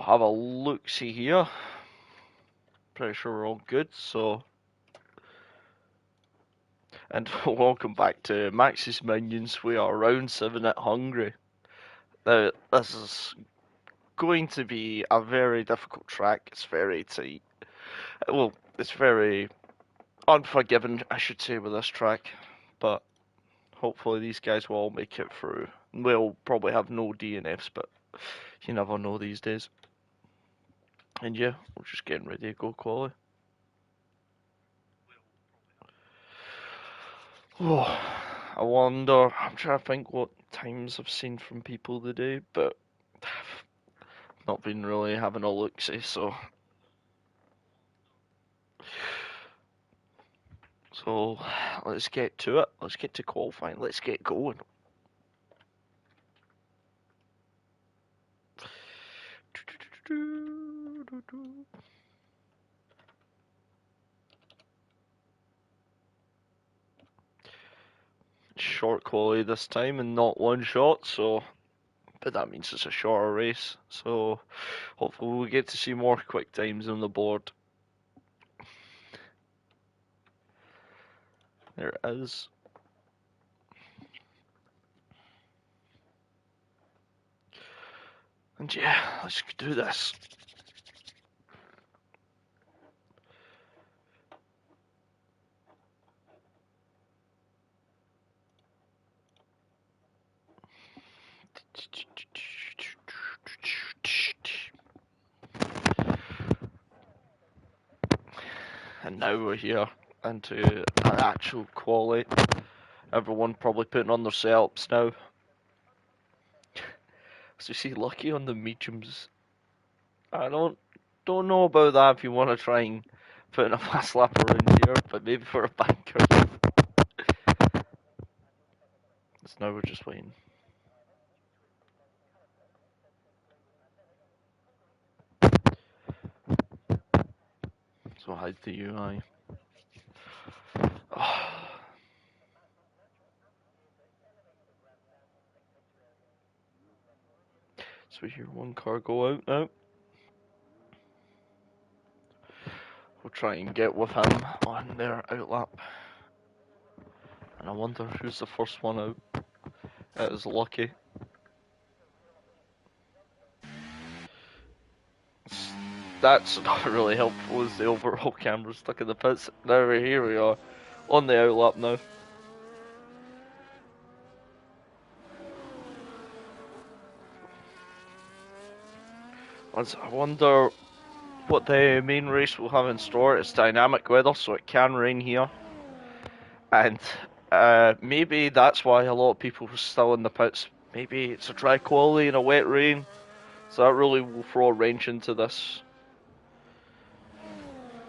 have a look-see here. Pretty sure we're all good, so... And welcome back to Max's Minions. We are round 7 at Hungary. Now, this is going to be a very difficult track. It's very tight. Well, it's very unforgiving, I should say, with this track. But hopefully these guys will all make it through. We'll probably have no DNFs, but you never know these days. And yeah, we're just getting ready to go quali. Oh, I wonder, I'm trying to think what times I've seen from people today, but I've not been really having a look-see, so let's get to it. Let's get to qualifying. Let's get going. Short quality this time and not one shot, so but that means it's a shorter race, so hopefully we'll get to see more quick times on the board. There it is. And yeah, let's do this. And now we're here into an actual quali. Everyone probably putting on their setups now. So you see Lucky on the mediums. I don't know about that if you want to try and put in a fast lap around here, but maybe for a banker. So now we're just waiting. So hide the UI. Oh. So we hear one car go out now. We'll try and get with him on their outlap. And I wonder who's the first one out. It is Lucky. That's not really helpful as the overall camera stuck in the pits. Now here we are on the outlap now. I wonder what the main race will have in store. It's dynamic weather, so it can rain here. And maybe that's why a lot of people were still in the pits. Maybe it's a dry quality and a wet rain. So that really will throw a wrench into this.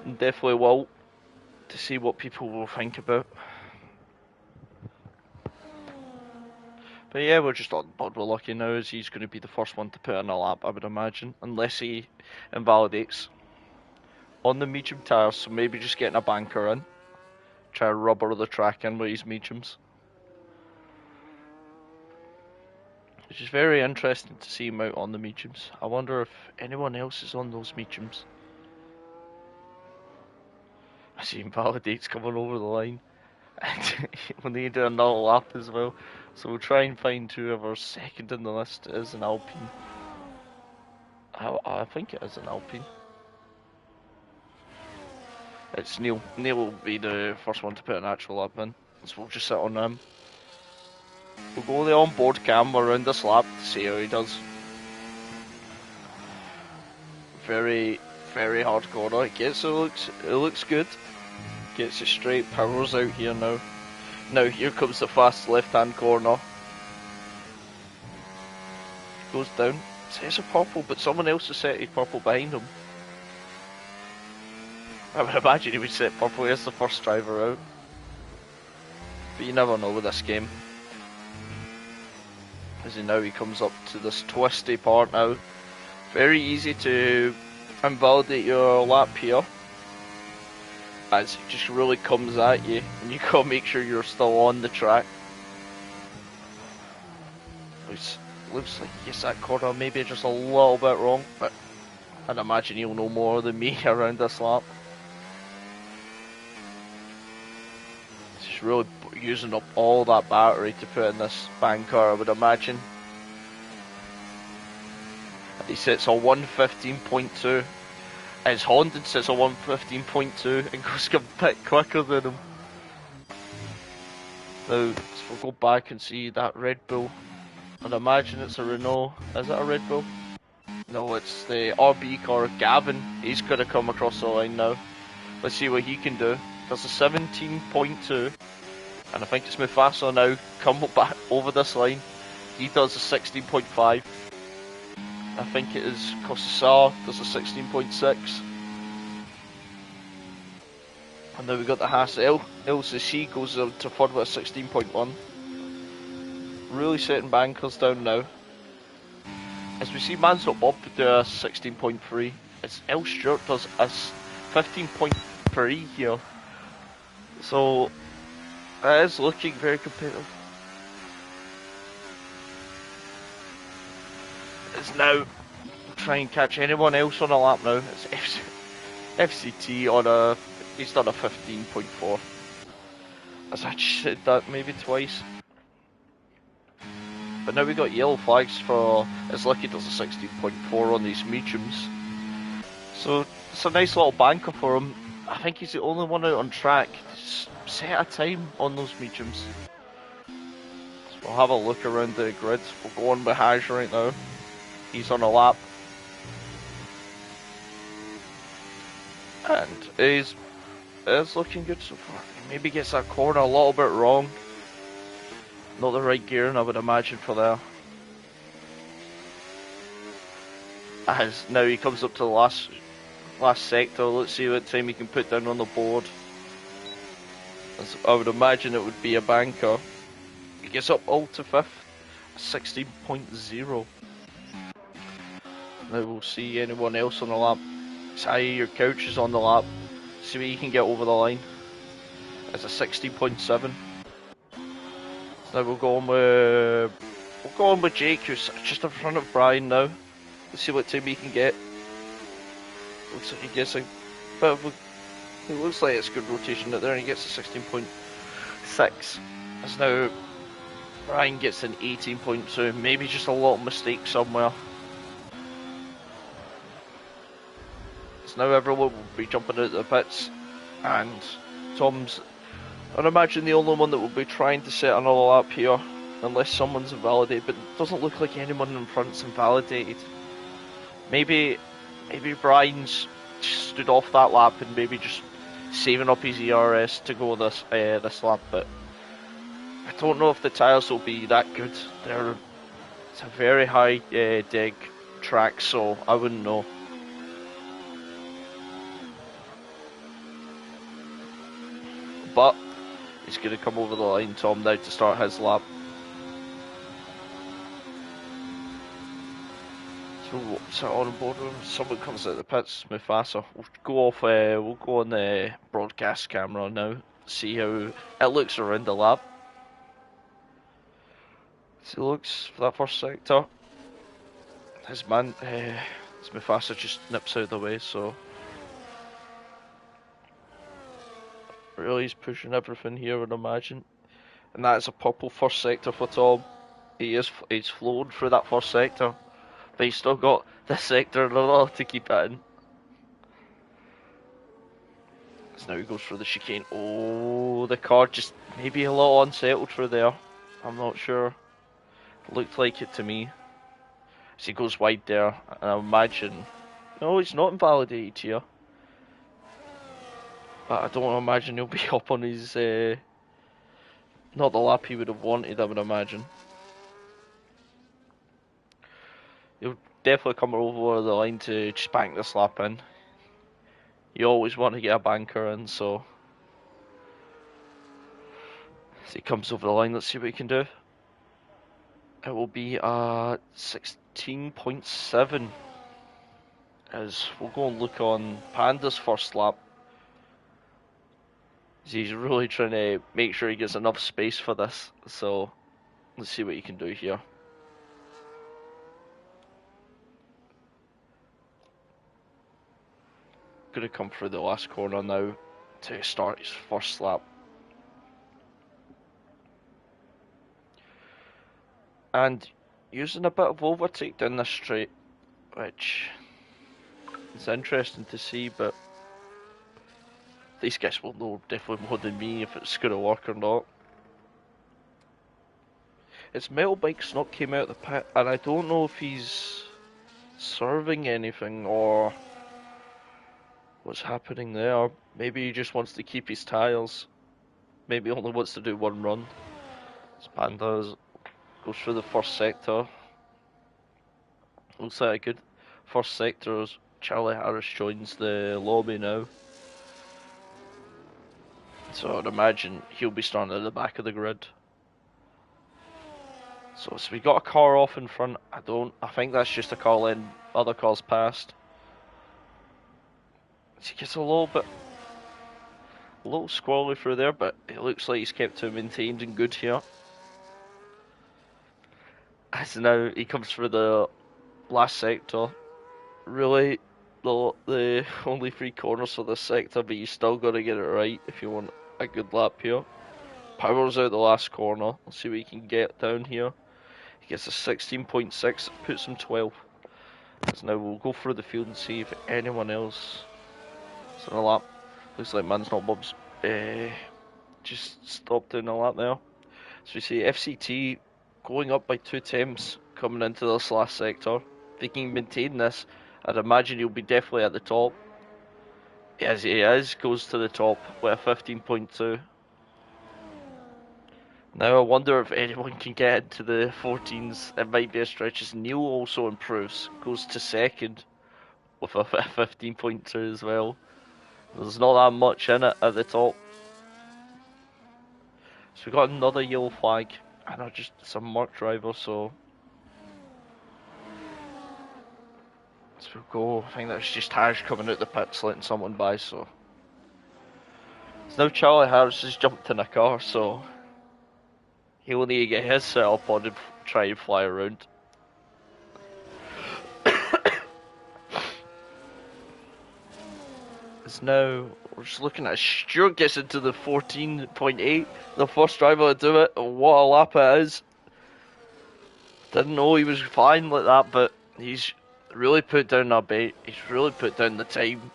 And definitely will, to see what people will think about. But yeah, we're just on board with Lucky now, as he's going to be the first one to put in a lap, I would imagine. Unless he invalidates. On the medium tyres, so maybe just getting a banker in. Try to rubber the track in with his mediums. Which is very interesting to see him out on the mediums. I wonder if anyone else is on those mediums. I see invalidates coming over the line. And we'll need to do another lap as well. So we'll try and find whoever's second in the list is an Alpine. I think it is an Alpine. It's Neil. Neil will be the first one to put an actual lap in. So we'll just sit on him. We'll go the on-board cam around this lap to see how he does. Very, very hard corner. It gets it looks good. Gets it straight, powers out here now. Now here comes the fast left-hand corner. Goes down. Says a purple, but someone else has set a purple behind him. I would imagine he would set purple as the first driver out. But you never know with this game. As he comes up to this twisty part now. Very easy to invalidate your lap here. As it just really comes at you, and you gotta make sure you're still on the track. Which looks like yes, that corner maybe just a little bit wrong, but I'd imagine he'll know more than me around this lap. He's really using up all that battery to put in this banker, I would imagine. He sits on 115.2. His Honda sits on 115.2 and goes a bit quicker than him. Now, so we'll go back and see that Red Bull. I'd imagine it's a Renault. Is it a Red Bull? No, it's the RB car, Gavin. He's going to come across the line now. Let's see what he can do. There's a 17.2. And I think it's Mufasa now. Come back over this line. He does a 16.5. I think it is Kosasar does a 16.6. And now we've got the Haas LCC goes to third with a 16.1. Really setting bankers down now. As we see Mansell Bob do a 16.3. It's El Stewart does a 15.3 here. So it is looking very competitive. It's now trying to catch anyone else on a lap now. It's FCT on a, he's done a 15.4. As I just said that maybe twice. But now we got yellow flags for, it's lucky there's a 16.4 on these mediums. So it's a nice little banker for him. I think he's the only one out on track. Just set a time on those mediums. So we'll have a look around the grid. We'll go on with Haj right now. He's on a lap. And he's looking good so far. He maybe gets that corner a little bit wrong. Not the right gearing, I would imagine, for there. As now he comes up to the last sector. Let's see what time he can put down on the board. As I would imagine it would be a banker. He gets up all to 5th, 16.0. Now we'll see anyone else on the lap. Sai, your couch is on the lap. See what you can get over the line. It's a 16.7. Now we'll go on with Jake, who's just in front of Brian now. Let's see what time he can get. Looks like he gets a bit of a, it looks like it's good rotation out there, and he gets a 16.6. As now Brian gets an 18.2, maybe just a little mistake somewhere. So now everyone will be jumping out the pits, and Tom's, I'd imagine, the only one that will be trying to set another lap here, unless someone's invalidated, but it doesn't look like anyone in front's invalidated. Maybe Brian's stood off that lap and maybe just saving up his ERS to go this lap, but I don't know if the tyres will be that good. It's a very high dig track, so I wouldn't know. But he's going to come over the line, Tom, now to start his lap. So on board with him, someone comes out of the pits, Mufasa. We'll go on the broadcast camera now, see how it looks around the lap. So it looks for that first sector. His Mufasa just nips out of the way, so really he's pushing everything here, I would imagine. And that is a purple first sector for Tom. He's flown through that first sector, but he's still got this sector another to keep it in. So now he goes through the chicane. Oh, the car just maybe a little unsettled through there. I'm not sure. Looked like it to me. As he goes wide there, and I imagine, no, he's not invalidated here. But I don't imagine he'll be up on his, not the lap he would have wanted, I would imagine. He'll definitely come over the line to just bank this lap in. You always want to get a banker in, so as he comes over the line, let's see what he can do. It will be a 16.7. As we'll go and look on Panda's first lap. He's really trying to make sure he gets enough space for this, so let's see what he can do here. Gonna come through the last corner now to start his first lap. And using a bit of overtake down this straight, which is interesting to see, but these guys will know definitely more than me if it's gonna work or not. His metal bike's not came out of the pit, and I don't know if he's serving anything or what's happening there. Maybe he just wants to keep his tyres. Maybe he only wants to do one run. Pandas goes through the first sector. Looks like a good first sector as Charlie Harris joins the lobby now. So I'd imagine he'll be starting at the back of the grid. So we got a car off in front. I think that's just a car letting other cars past. He gets a little squirrely through there, but it looks like he's kept it maintained and good here. As now he comes through the last sector. Really, the only 3 corners for this sector, but you still got to get it right if you want a good lap here. Powers out the last corner. Let's see what he can get down here. He gets a 16.6, puts him 12. So now we'll go through the field and see if anyone else is on a lap. Looks like Man's Not Bob's just stopped doing a lap there. So we see FCT going up by 2 temps coming into this last sector. If he can maintain this, I'd imagine he'll be definitely at the top. As he is, goes to the top with a 15.2. Now I wonder if anyone can get into the 14s. It might be a stretch as Neil also improves, goes to second with a 15.2 as well. There's not that much in it at the top. So we got another yellow flag, and just some marked driver, so we'll go. I think that's just Harris coming out the pits letting someone by, so now Charlie Harris has jumped in a car, so he'll need to get his set up on and try and fly around. It's now, we're just looking at Stuart gets into the 14.8, the first driver to do it, what a lap it is. Didn't know he was flying like that, but he's really put down that bait, he's really put down the time,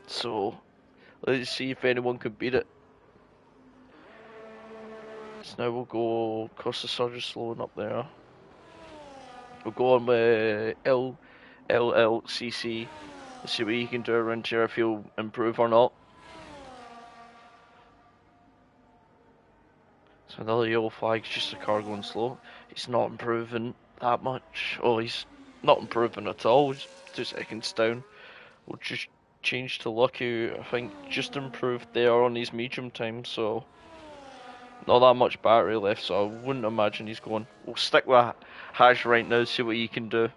so let's see if anyone can beat it. So now we'll go across the surge slowing up there. We'll go on with LLCC. Let's see what he can do around here, if he'll improve or not. So another yellow flag, just a car going slow. He's not improving that much. Oh, he's not improving at all. He's 2 seconds down. We'll just change to Lucky, I think just improved there on his medium time, so not that much battery left, so I wouldn't imagine he's going. We'll stick with Hash right now, see what he can do.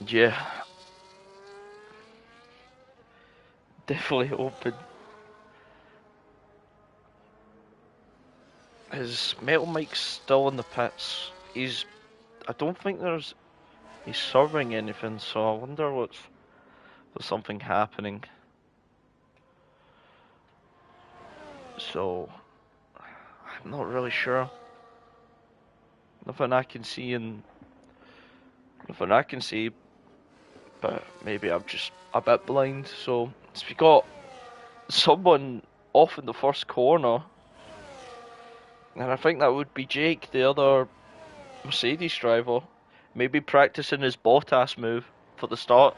Yeah. Definitely open. His metal mic's still in the pits. I don't think he's serving anything, so I wonder what's there's something happening. So I'm not really sure. Nothing I can see, but maybe I'm just a bit blind. So we got someone off in the first corner, and I think that would be Jake, the other Mercedes driver, maybe practicing his Bottas move for the start.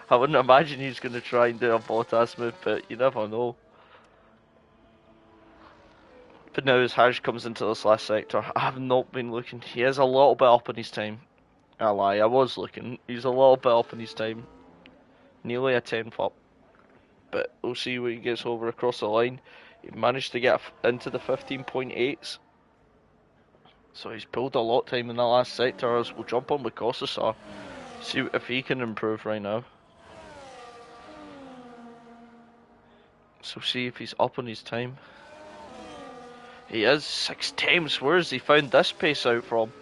I wouldn't imagine he's going to try and do a Bottas move, but you never know. But now as Harsh comes into this last sector, I have not been looking. He is a little bit up in his time. I lie, I was looking. He's a little bit up in his time. Nearly a 10th up. But we'll see when he gets over across the line. He managed to get into the 15.8s. So he's pulled a lot of time in the last sector, as we'll jump on with Kostasar. See if he can improve right now. So see if he's up on his time. He is 6 times. Where has he found this pace out from?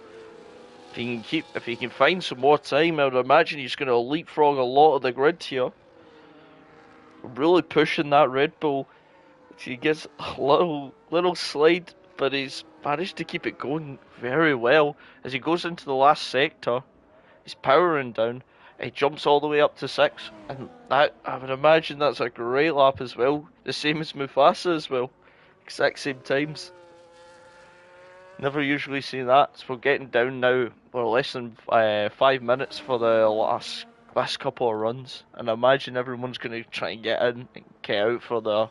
If if he can find some more time, I would imagine he's going to leapfrog a lot of the grid here. Really pushing that Red Bull. He gets a little slide, but he's managed to keep it going very well as he goes into the last sector. He's powering down. He jumps all the way up to 6, and that I would imagine that's a great lap as well. The same as Mufasa as well, exact same times. Never usually see that. So we're getting down now. We're less than 5 minutes for the last couple of runs, and I imagine everyone's going to try and get in and get out for the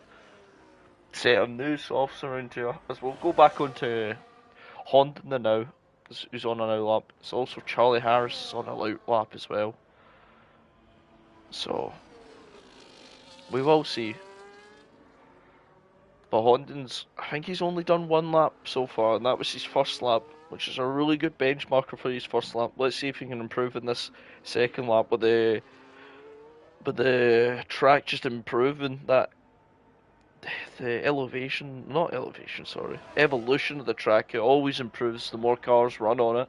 set of new softs around here. As we'll go back onto Honda now, who's on an out lap. It's also Charlie Harris is on an out lap as well. So we will see. But Honden's, I think he's only done 1 lap so far, and that was his first lap, which is a really good benchmarker for his first lap. Let's see if he can improve in this second lap with the track just improving that the evolution of the track. It always improves the more cars run on it.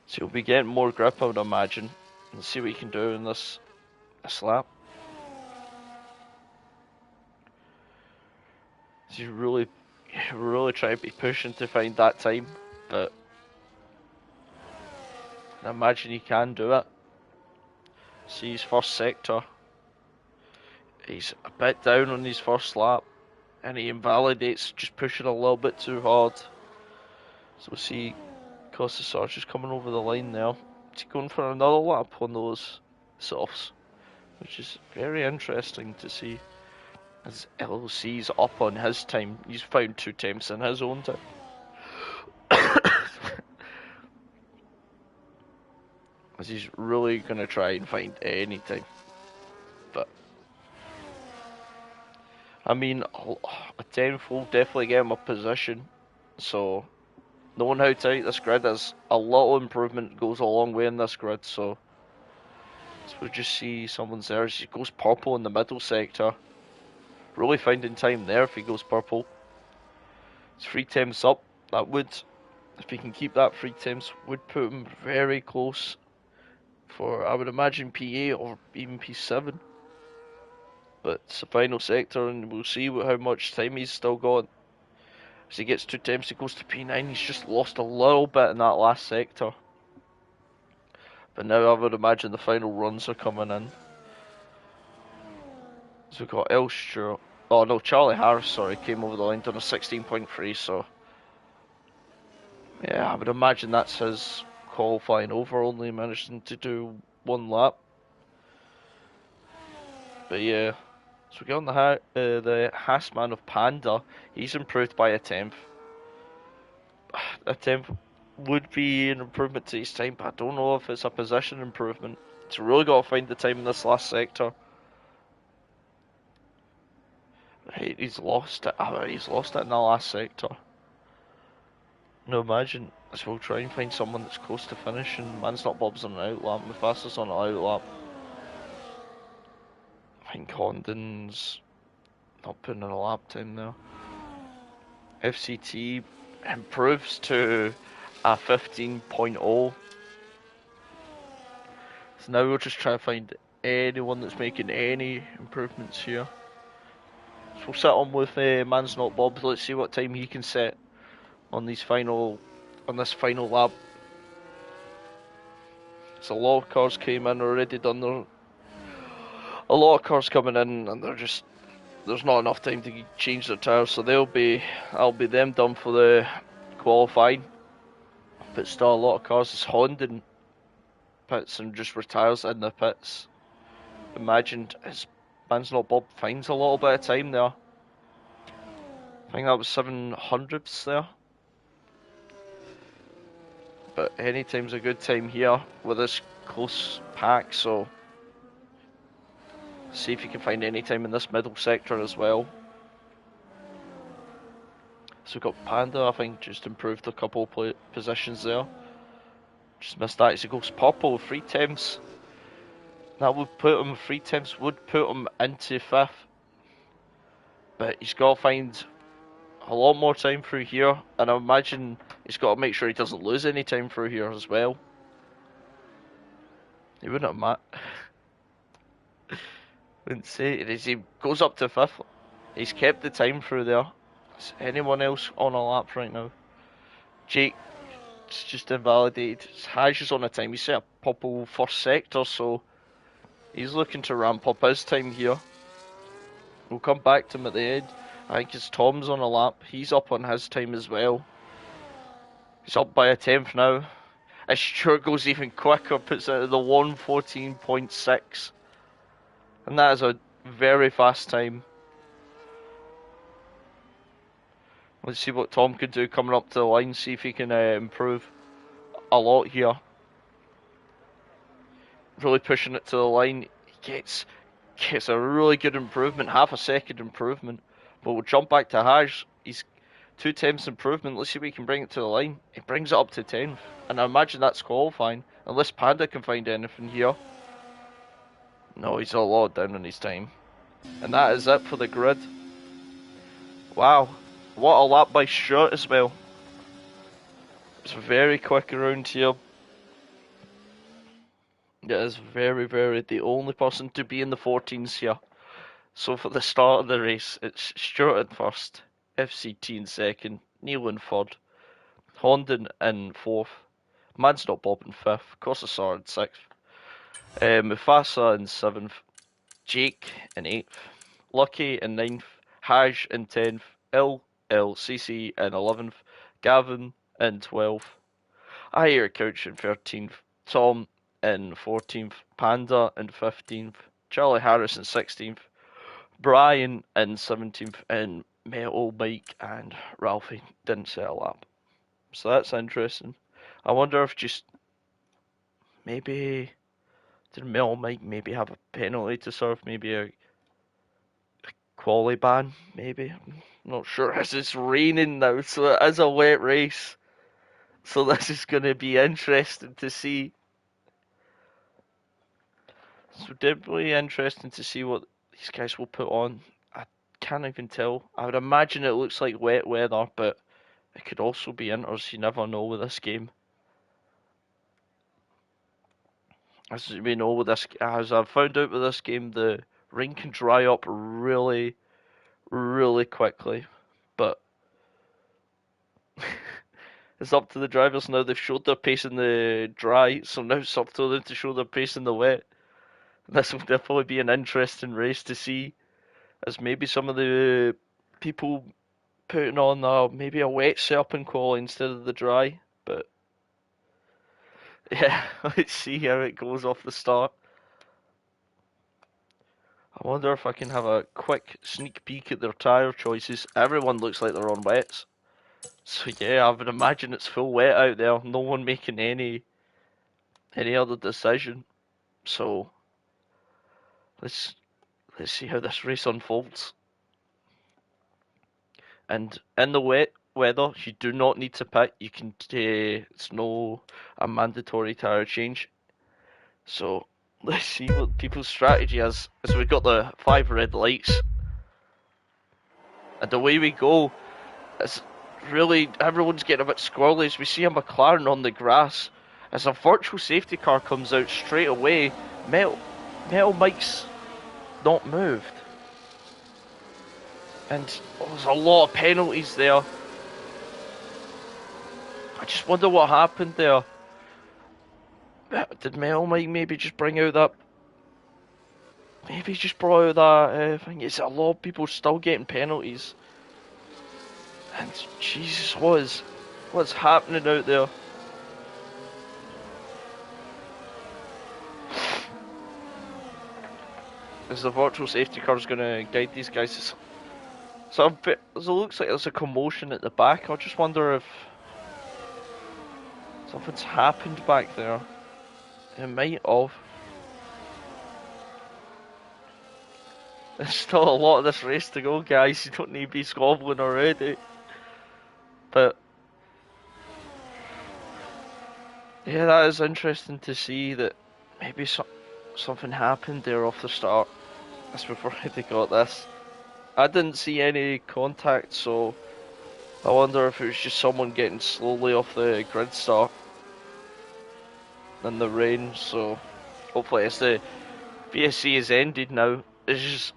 So he'll be getting more grip, I would imagine. Let's see what he can do in this lap. He's really trying to be pushing to find that time, but I imagine he can do it. See his first sector. He's a bit down on his first lap, and he invalidates just pushing a little bit too hard. So we'll see Costa Sarge's coming over the line now. He's going for another lap on those softs, which is very interesting to see. As LOC's up on his time, he's found 2 times in his own time. As he's really going to try and find any time. But I mean, a 10th will definitely get him a position. So knowing how tight this grid is, a lot of improvement goes a long way in this grid. So we'll just see someone's there as he goes purple in the middle sector. Really finding time there if he goes purple. It's 3 times up. That would, if he can keep that 3 times, would put him very close for, I would imagine, P8 or even P7. But it's the final sector, and we'll see how much time he's still got. As he gets 2 times, he goes to P9. He's just lost a little bit in that last sector. But now I would imagine the final runs are coming in. So we've got Elster. Oh no, Charlie Harris, sorry, came over the line, done a 16.3, so yeah, I would imagine that's his qualifying over, only managing to do 1 lap. But yeah, so we get on the Haasman of Panda. He's improved by a 10th. A 10th would be an improvement to his time, but I don't know if it's a position improvement. He's really got to find the time in this last sector. He's lost it. He's lost it in the last sector. No, imagine. So we'll try and find someone that's close to finishing. Man's Not Bob's on an out lap. Mufasa's on an out lap. I think Condon's not putting in a lap time there. FCT improves to a 15.0. So now we'll just try to find anyone that's making any improvements here. So we'll sit on with Man's Not Bob. Let's see what time he can set on this final lap. So a lot of cars came in already, a lot of cars coming in, and there's not enough time to change their tires, so I'll be them done for the qualifying. But still a lot of cars. It's Honda in pits and just retires in the pits. Imagined his Man's Not Bob finds a little bit of time there. I think that was 700ths there. But any time's a good time here with this close pack, so see if you can find any time in this middle sector as well. So we've got Panda, I think, just improved a couple positions there. Just missed that as he goes purple, 3 times. That would put him, 3 times would put him into 5th. But he's got to find a lot more time through here, and I imagine He's got to make sure he doesn't lose any time through here as well. He wouldn't have wouldn't say it as he goes up to fifth. He's kept the time through there. Is anyone else on a lap right now? Jake's just invalidated. Haj is on a time. He's set a purple first sector, so he's looking to ramp up his time here. We'll come back to him at the end. I think it's Tom's on a lap. He's up on his time as well. He's up by a tenth now. As Stuart goes even quicker, puts out the 1:14.6. And that is a very fast time. Let's see what Tom can do coming up to the line, see if he can improve a lot here. Really pushing it to the line. He gets a really good improvement, half a second improvement. But we'll jump back to Haj. He's 2 tenths improvement. Let's see if we can bring it to the line. He brings it up to 10th. And I imagine that's qualifying. Unless Panda can find anything here. No, he's a lot down on his time. And that is it for the grid. Wow. What a lap by Stuart as well. It's very quick around here. It is very, very the only person to be in the 14s here. So for the start of the race, it's Stuart in first, FCT in second, Neil in third, Honden in fourth, Man's Not Bob in fifth, Cossasar in sixth, Mufasa in seventh, Jake in eighth, Lucky in ninth, Haj in 10th, LCC in 11th, Gavin in 12th, I Hear Couch in 13th, Tom in 14th, Panda in 15th, Charlie Harris in 16th, Brian in 17th, and Metal Mike and Ralphie didn't set a lap. So that's interesting. I wonder if just maybe did Metal Mike maybe have a penalty to serve, maybe a quali ban, maybe. I'm not sure as it's raining now, so it is a wet race. So this is going to be interesting to see. So definitely interesting to see what these guys will put on. I can't even tell. I would imagine it looks like wet weather, but it could also be inters. You never know with this game. As we know with this, as I've found out with this game, the rain can dry up really, really quickly. But it's up to the drivers now. They've showed their pace in the dry, so now it's up to them to show their pace in the wet. This will definitely be an interesting race to see, as maybe some of the people putting on maybe a wet setup in quali instead of the dry. But yeah, let's see how it goes off the start. I wonder if I can have a quick sneak peek at their tyre choices. Everyone looks like they're on wets. So yeah, I would imagine it's full wet out there. No one making any other decision. So let's see how this race unfolds. And in the wet weather, you do not need to pit. You can it's no a mandatory tyre change. So let's see what people's strategy is. As we've got the 5 red lights, and away we go. It's really everyone's getting a bit squirrely as we see a McLaren on the grass. As a virtual safety car comes out straight away, Metal Mike's not moved. And there's a lot of penalties there. I just wonder what happened there. Did Metal Mike maybe just bring out that... Maybe he just brought out that thing. It's a lot of people still getting penalties. And Jesus, what's happening out there? As the virtual safety car is going to guide these guys. So it looks like there's a commotion at the back. I just wonder if something's happened back there. It might have. There's still a lot of this race to go, guys. You don't need to be squabbling already. But yeah, that is interesting to see that maybe something happened there off the start. That's before they got this. I didn't see any contact, so I wonder if it was just someone getting slowly off the grid start in the rain, so hopefully as the BSC is ended now, it's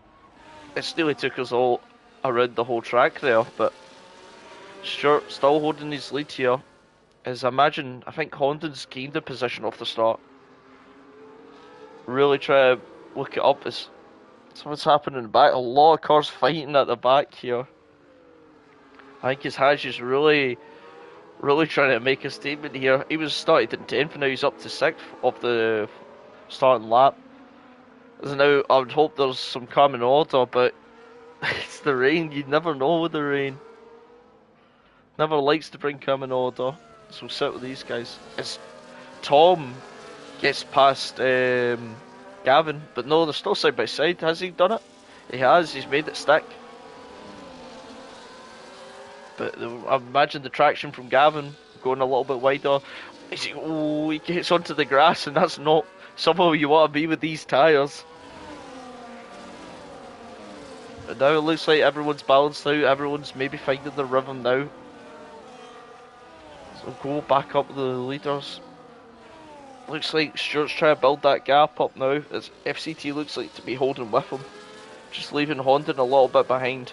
nearly took us all around the whole track there, but Stewart still holding his lead here. As I think Honda's gained a position off the start. Really try to look it up as so what's happening in the back. A lot of cars fighting at the back here. I think his Haj is really trying to make a statement here. He was started in 10th and now he's up to 6th of the starting lap. So now I would hope there's some common order, but it's the rain. You never know with the rain. Never likes to bring common order. So we'll sit with these guys. As Tom gets past Gavin, but no, they're still side by side. Has he done it? He has. He's made it stick. But I imagine the traction from Gavin going a little bit wider. He gets onto the grass, and that's not somewhere you want to be with these tyres. But now it looks like everyone's balanced out. Everyone's maybe finding the rhythm now. So go back up the leaders. Looks like Stewart's trying to build that gap up now, as FCT looks like to be holding with him. Just leaving Honda a little bit behind.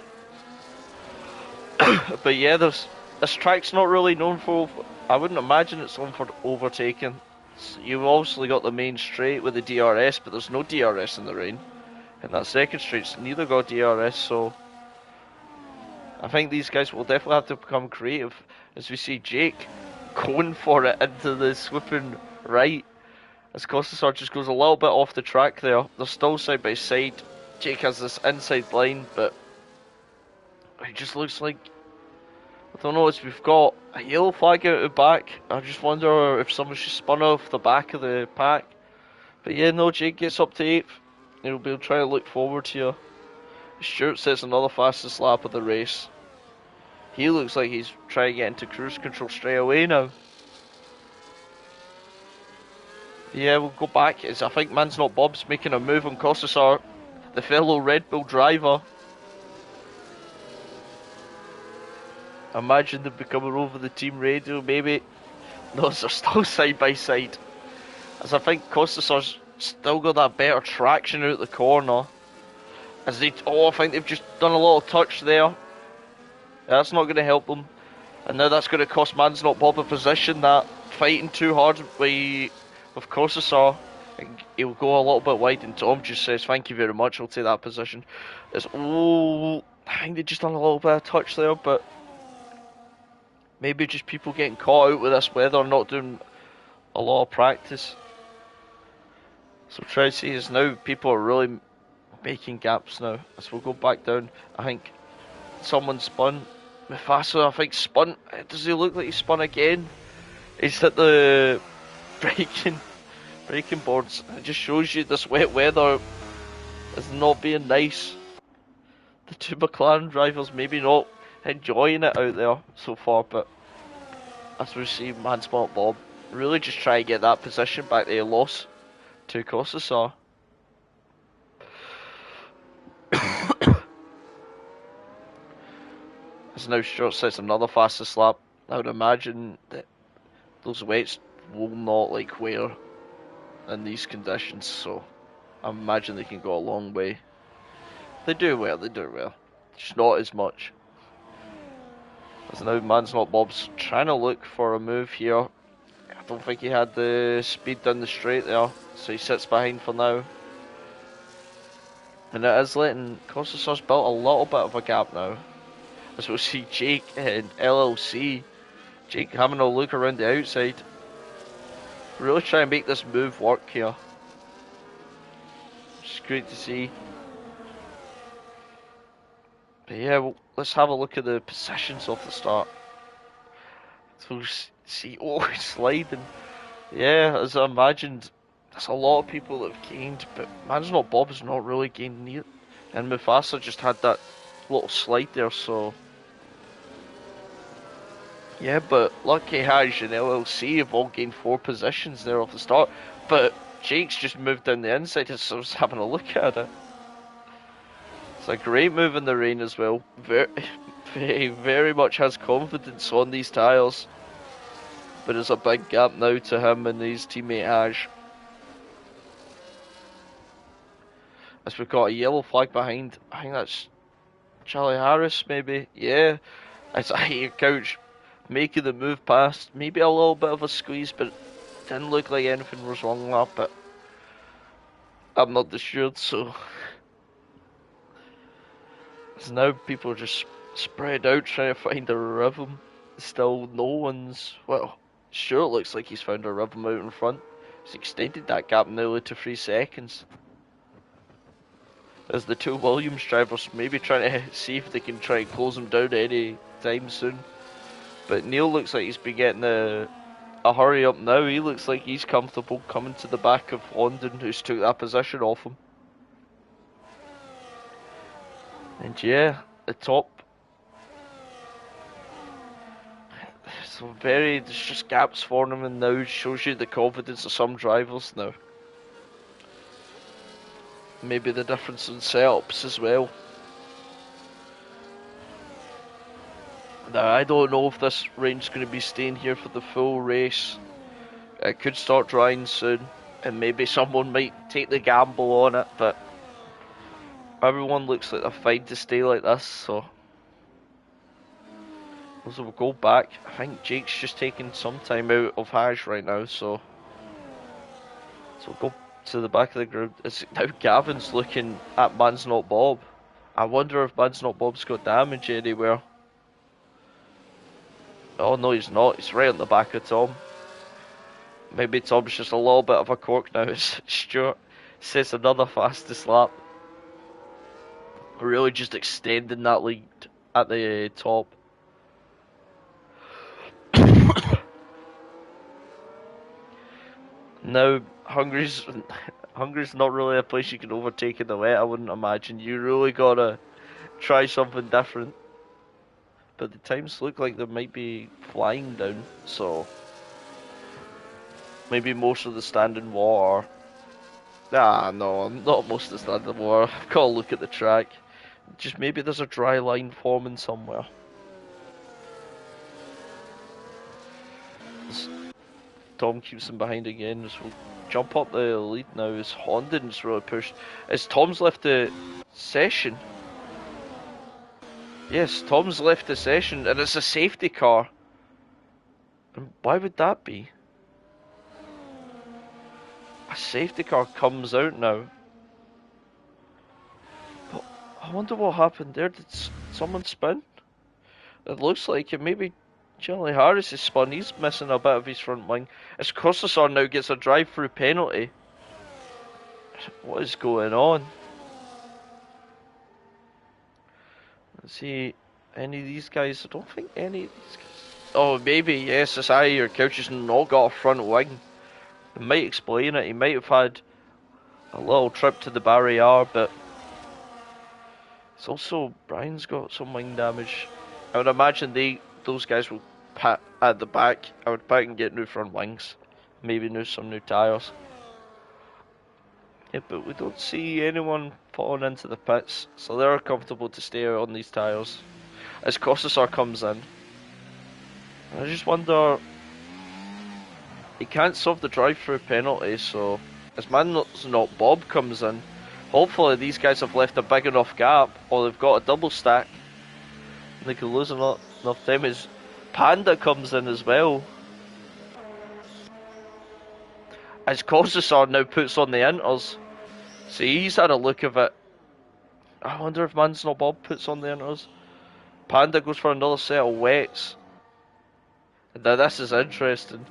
But yeah, this track's not really known for, I wouldn't imagine it's known for overtaking. So you've obviously got the main straight with the DRS, but there's no DRS in the rain. And that second straight's neither got DRS, so I think these guys will definitely have to become creative. As we see Jake going for it into the swooping right, as Costasar just goes a little bit off the track there. They're still side by side. Jake has this inside line, but it just looks like, I don't know, we've got a yellow flag out the back. I just wonder if someone's just spun off the back of the pack. But yeah, no, Jake gets up to 8th. He'll be trying to look forward here. Stewart sets another fastest lap of the race. He looks like he's trying to get into cruise control straight away now. Yeah, we'll go back, as I think Man's Not Bob's making a move on Costasar, the fellow Red Bull driver. Imagine them becoming over the team radio, maybe. No, they're still side by side. As I think Costasar's still got that better traction out the corner. As they, I think they've just done a little touch there. That's not going to help them. And now that's going to cost Man's Not Bob a position. That fighting too hard with Costasar, he'll go a little bit wide, and Tom just says, thank you very much, I'll take that position. It's, I think they just done a little bit of touch there, but maybe just people getting caught out with this weather, not doing a lot of practice. So try to see is now people are really making gaps now. As we'll go back down, I think someone spun. Mufasa, I think, spun. Does he look like he spun again? He's hit the braking boards. It just shows you this wet weather is not being nice. The two McLaren drivers maybe not enjoying it out there so far, but as we see, Man's Not Bob really just try to get that position back they lost to Costasar. As now Stewart sets another fastest lap. I would imagine that those wets will not like wear in these conditions, so I imagine they can go a long way. They do well, just not as much. As now Man's Not Bob's trying to look for a move here. I don't think he had the speed down the straight there, so he sits behind for now. And it is letting Costasar's built a little bit of a gap now. As we'll see Jake and LLC. Jake having a look around the outside. Really try and make this move work here. It's great to see. But yeah, well, let's have a look at the positions off the start. So we'll see, he's sliding. Yeah, as I imagined, there's a lot of people that have gained, but Man's Not Bob has not really gained near. And Mufasa just had that little slide there, so yeah, but Lucky Haj and LLC have all gained 4 positions there off the start, but Jake's just moved down the inside, so I was having a look at it. It's a great move in the rain as well. He very much has confidence on these tyres. But there's a big gap now to him and his teammate Ash. As we've got a yellow flag behind, I think that's Charlie Harris, maybe. Yeah, as I hear Couch making the move past. Maybe a little bit of a squeeze, but it didn't look like anything was wrong with that. But I'm not assured, so. So now people are just spread out trying to find a rhythm. Still, no one's. Well, sure, it looks like he's found a rhythm out in front. He's extended that gap nearly to 3 seconds. As the two Williams drivers maybe trying to see if they can try and close him down any time soon. But Neil looks like he's been getting a hurry up now. He looks like he's comfortable coming to the back of London, who's took that position off him. And yeah, the top. So there's just gaps for him, and now shows you the confidence of some drivers now. Maybe the difference in setups as well. Now, I don't know if this rain's going to be staying here for the full race. It could start drying soon, and maybe someone might take the gamble on it, but everyone looks like they're fine to stay like this, so. So we'll go back. I think Jake's just taking some time out of Haj right now, so we'll go to the back of the group. Now Gavin's looking at Man's Not Bob. I wonder if Man's Not Bob's got damage anywhere. Oh no, he's not. He's right on the back of Tom. Maybe Tom's just a little bit of a cork now as Stuart sets another fastest lap. Really just extending that lead at the top. Now, Hungary's not really a place you can overtake in the wet, I wouldn't imagine. You really gotta try something different. But the times look like they might be flying down, so maybe most of the standing water. Ah, no, not most of the standing water. I've got to look at the track. Just maybe there's a dry line forming somewhere. Tom keeps him behind again, so we'll jump up the lead now as Honden's really pushed. As Tom's left the session. Yes, Tom's left the session, and it's a safety car. And why would that be? A safety car comes out now. But I wonder what happened there. Did someone spin? It looks like it. Maybe Charlie Harris is spun. He's missing a bit of his front wing. As Kostasar now gets a drive-through penalty. What is going on? Let's see. Any of these guys? I don't think any of these guys. Oh, maybe, yes, SSI or Couch has not got a front wing. It might explain it. He might have had a little trip to the barrier, but it's also Brian's got some wing damage. I would imagine those guys will pat at the back. I would back and get new front wings, maybe some new tyres. Yeah, but we don't see anyone falling into the pits, so they're comfortable to stay on these tyres. As Kostasar comes in, I just wonder. He can't solve the drive-through penalty, so as Man's Not Bob comes in, hopefully these guys have left a big enough gap, or they've got a double stack. And they can lose enough time as Panda comes in as well. As Kostasar now puts on the inters. So he's had a look of it. I wonder if Man's Not Bob puts on the inters. Panda goes for another set of wets. Now this is interesting.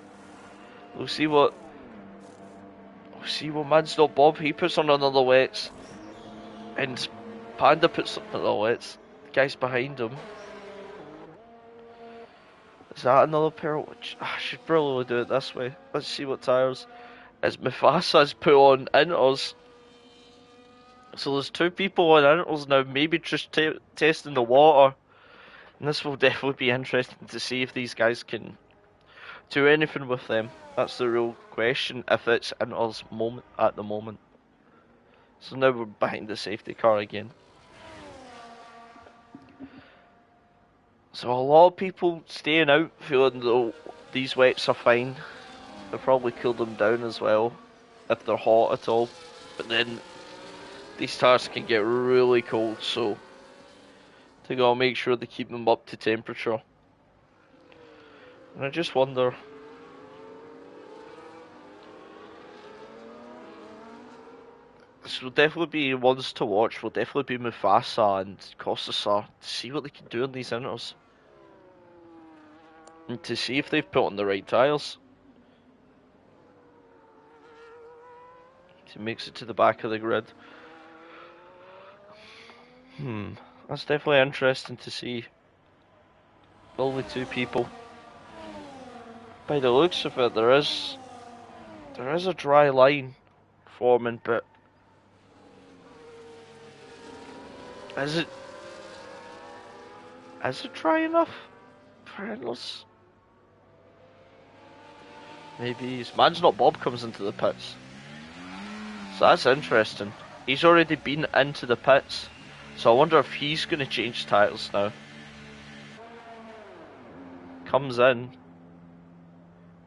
We'll see what Man's Not Bob, he puts on another wets. And Panda puts on another wets. The guy's behind him. Is that another pair? I should probably do it this way. Let's see what tyres. As Mufasa's put on inters. So there's two people on inters now, maybe just testing the water. And this will definitely be interesting to see if these guys can do anything with them. That's the real question, if it's inters moment at the moment. So now we're behind the safety car again. So a lot of people staying out feeling though these wets are fine. They'll probably cool them down as well if they're hot at all. But then these tires can get really cold, so they gotta make sure they keep them up to temperature. And I just wonder, this will definitely be ones to watch. Will definitely be Mufasa and Kostasar to see what they can do on these inters and to see if they've put on the right tyres. He makes it to the back of the grid. That's definitely interesting to see. Only two people. By the looks of it, there is a dry line forming, but is it dry enough for endless? Maybe Man's Not Bob comes into the pits. So that's interesting. He's already been into the pits, so I wonder if he's going to change titles now. Comes in.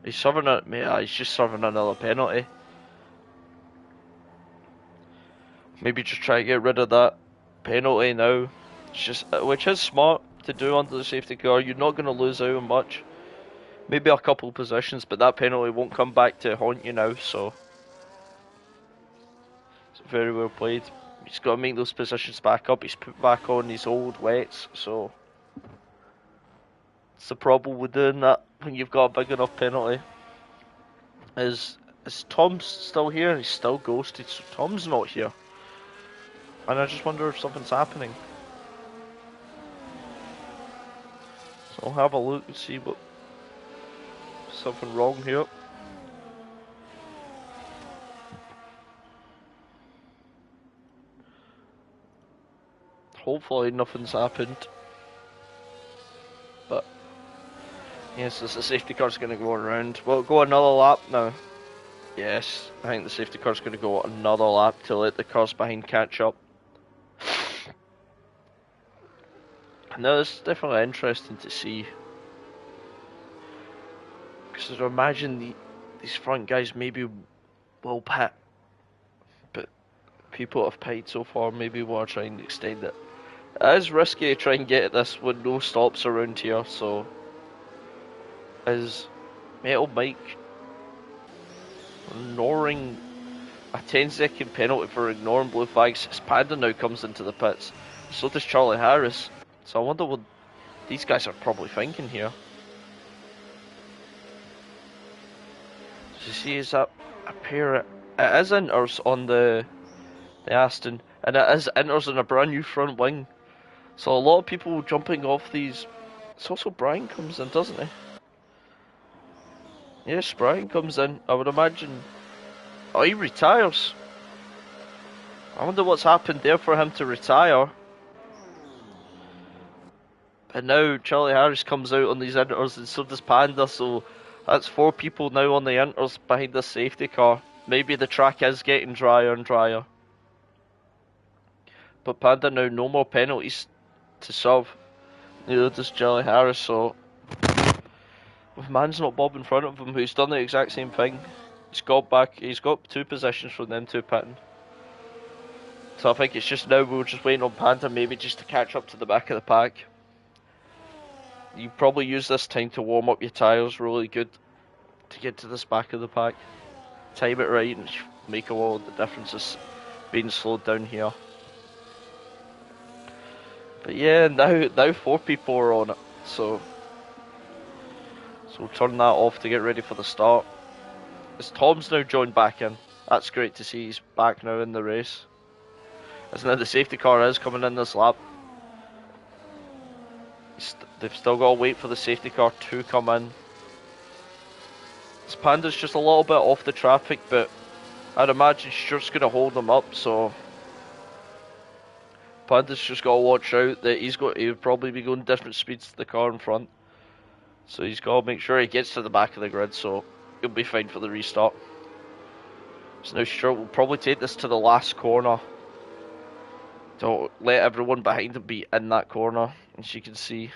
He's serving it. Yeah, he's just serving another penalty. Maybe just try to get rid of that penalty now. It's just, which is smart to do under the safety car. You're not going to lose out on much. Maybe a couple positions, but that penalty won't come back to haunt you now, so it's very well played. He's got to make those positions back up. He's put back on his old wets, so it's the problem with doing that when you've got a big enough penalty. Is Tom's still here? He's still ghosted, so Tom's not here. And I just wonder if something's happening. So I'll have a look and see what something wrong here. Hopefully nothing's happened. But yes, the safety car's going to go around. Will it go another lap now? Yes, I think the safety car's going to go another lap to let the cars behind catch up. No, it's definitely interesting to see. Because I imagine these front guys maybe will pit. But people have paid so far, maybe we'll try and extend it. It is risky to try and get at this with no stops around here, so is Metal Mike ignoring a 10-second penalty for ignoring blue flags? His Panda now comes into the pits. So does Charlie Harris. So I wonder what these guys are probably thinking here. So you see, is that a pair of, it is inters on the Aston, and it is inters on a brand new front wing. So a lot of people jumping off these. It's also Brian comes in, doesn't he? Yes, Brian comes in. I would imagine. Oh, he retires. I wonder what's happened there for him to retire. And now Charlie Harris comes out on these inters, and so does Panda, so that's 4 people now on the inters behind the safety car. Maybe the track is getting drier and drier. But Panda now no more penalties to serve. Neither does Charlie Harris, so with Man's Not Bob in front of him, who's done the exact same thing. He's got 2 positions from them 2 pitting. So I think it's just now we're just waiting on Panda maybe just to catch up to the back of the pack. You probably use this time to warm up your tyres really good to get to this back of the pack. Time it right and make a lot of the differences being slowed down here. But yeah, now 4 people are on it, so we'll turn that off to get ready for the start. As Tom's now joined back in, that's great to see he's back now in the race. As now the safety car is coming in this lap. They've still got to wait for the safety car to come in. This Panda's just a little bit off the traffic, but I'd imagine Stuart's going to hold them up, so Panda's just got to watch out that he'll probably be going different speeds to the car in front. So he's got to make sure he gets to the back of the grid, so he'll be fine for the restart. So now Stuart will probably take this to the last corner to let everyone behind him be in that corner, as you can see.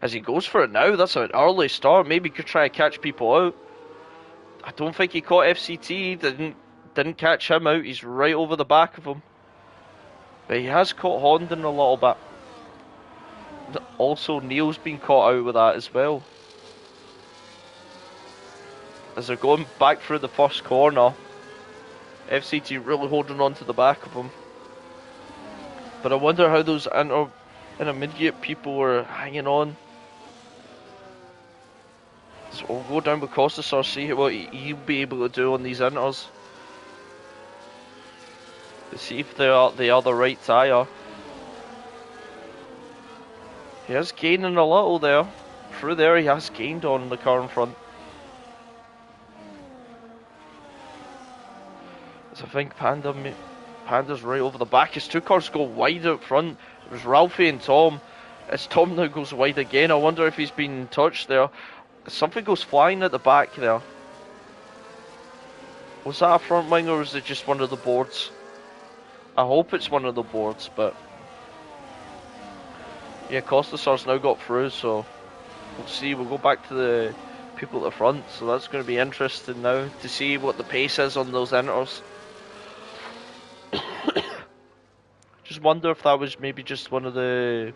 As he goes for it now, that's an early start. Maybe he could try to catch people out. I don't think he caught FCT. Didn't catch him out. He's right over the back of him. But he has caught Honden a little bit. Also, Neil's been caught out with that as well. As they're going back through the first corner, FCT really holding on to the back of him. But I wonder how those intermediate people were hanging on. So we'll go down with Costasar, see what he'll be able to do on these inters. To see if they are the right tyre. He is gaining a little there. Through there he has gained on the car in front. As I think Panda's right over the back. His two cars go wide out front. It was Ralphie and Tom. As Tom now goes wide again, I wonder if he's been touched there. Something goes flying at the back there. Was that a front wing or was it just one of the boards? I hope it's one of the boards, but... yeah, Costasar's now got through, so... we'll see, we'll go back to the people at the front, so that's going to be interesting now to see what the pace is on those inters. Just wonder if that was maybe just one of the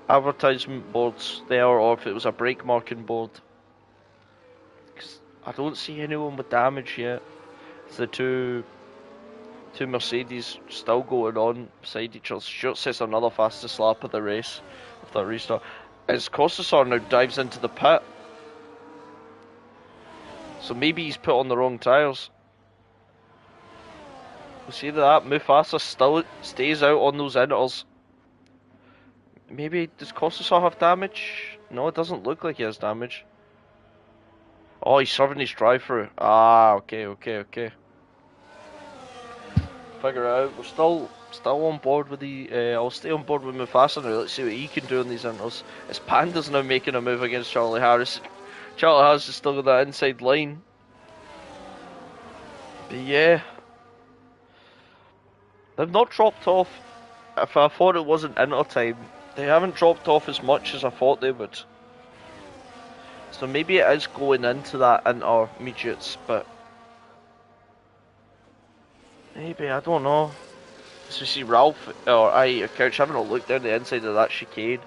advertisement boards there, or if it was a brake marking board. Because I don't see anyone with damage yet. It's the two Mercedes still going on beside each other. Stuart says another fastest lap of the race of that restart. As Costasar now dives into the pit. So maybe he's put on the wrong tyres. We'll see that Mufasa still stays out on those inters. Maybe, does Costasar have damage? No, it doesn't look like he has damage. Oh, he's serving his drive-through. Ah, okay. Figure it out. We're still on board with the... I'll stay on board with Mufasa now. Let's see what he can do in these inters. As Panda's now making a move against Charlie Harris. Charlie Harris is still got that inside line. But yeah... they've not dropped off. If I thought it wasn't inter time, they haven't dropped off as much as I thought they would. So maybe it is going into that intermediates, but maybe, I don't know. So you see Ralph, or Couch having a look down the inside of that chicane.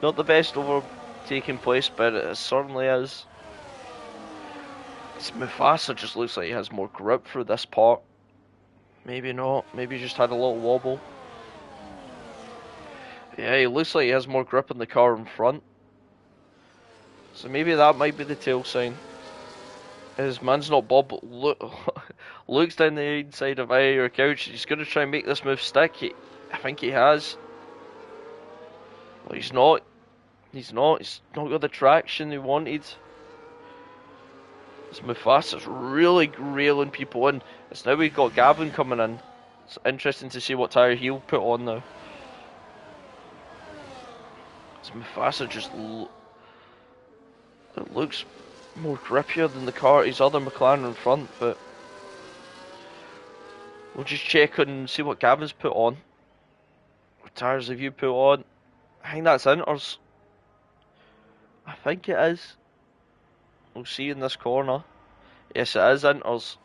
Not the best overtaking place, but it certainly is. Mufasa just looks like he has more grip through this part. Maybe not. Maybe he just had a little wobble. Yeah, he looks like he has more grip in the car in front. So maybe that might be the tail sign. His man's not Bob looks down the inside of your Couch. He's going to try and make this move stick. I think he has. Well, he's not. He's not got the traction he wanted. This Mufasa's really railing people in. It's now we've got Gavin coming in. It's interesting to see what tyre he'll put on now. This Mufasa just it looks more grippier than the car, his other McLaren in front, but we'll just check and see what Gavin's put on. What tyres have you put on? I think that's Inters. I think it is. We'll see in this corner. Yes, it is Inters.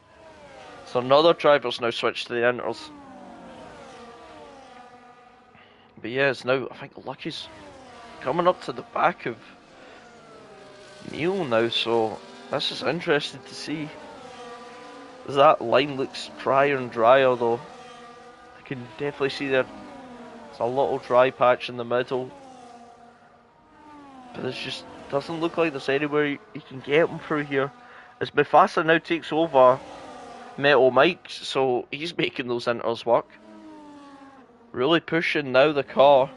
So another driver's now switched to the Inters. But yeah, it's now, I think Lucky's coming up to the back of Neil now, so this is interesting to see. As that line looks drier and drier though. I can definitely see there's a little dry patch in the middle. But it just doesn't look like there's anywhere you can get him through here. As Mufasa now takes over Metal Mike's, so he's making those inters work. Really pushing now the car.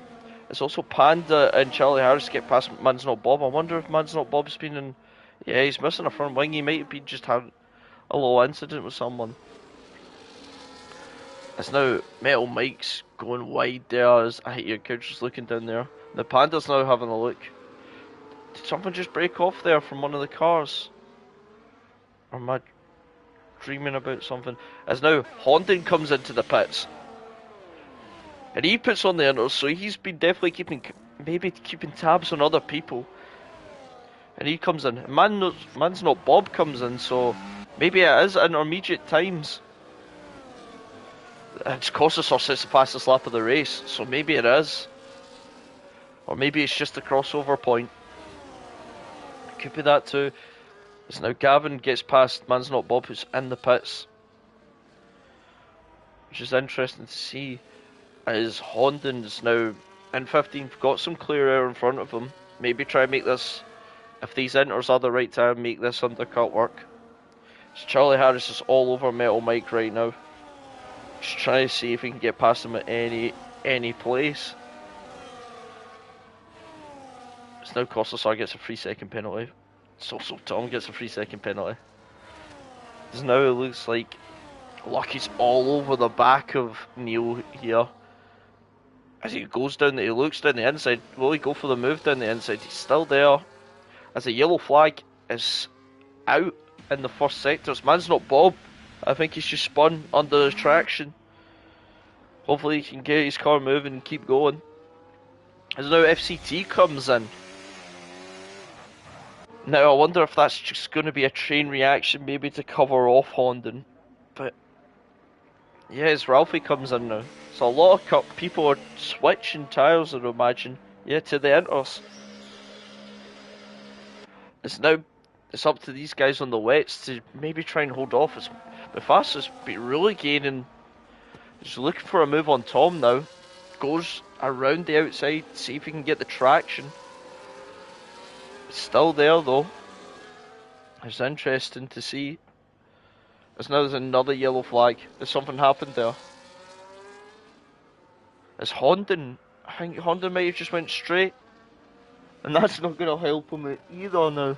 It's also Panda and Charlie Harris get past Man's Not Bob. I wonder if Man's Not Bob's been in... yeah, he's missing a front wing. He might have been just had a little incident with someone. It's now Metal Mike's going wide there as I hate your Couch just looking down there. The Panda's now having a look. Did something just break off there from one of the cars? Or am I dreaming about something? As now Honden comes into the pits. And he puts on the inters, so he's been definitely maybe keeping tabs on other people. And he comes in. Man's not Bob comes in, so maybe it is intermediate times. It's Kostasov sits the fastest lap of the race, so maybe it is. Or maybe it's just a crossover point. It could be that too. So now Gavin gets past Man's Not Bob, who's in the pits. Which is interesting to see. As Honden's now in 15th, got some clear air in front of him. Maybe try and make this, if these inters are the right time, make this undercut work. So Charlie Harris is all over Metal Mike right now. Just trying to see if he can get past him at any place. It's now Kostasar gets a 3-second penalty. So Tom gets a 3-second penalty. Because now it looks like Lucky's all over the back of Neil here. As he goes down, he looks down the inside. Will he go for the move down the inside? He's still there. As a yellow flag is out in the first sector. Man's Not Bob. I think he's just spun under the traction. Hopefully he can get his car moving and keep going. As now FCT comes in. Now I wonder if that's just going to be a train reaction, maybe to cover off Honden. But yeah, as Ralphie comes in now. So a lot of people are switching tyres, I would imagine. Yeah, to the inters. It's up to these guys on the wets to maybe try and hold off. Mufasa's been really gaining. He's looking for a move on Tom now. Goes around the outside, see if he can get the traction. It's still there though. It's interesting to see. There's another yellow flag. Has something happened there? It's Honden. I think Honden might have just went straight. And that's not going to help him either now.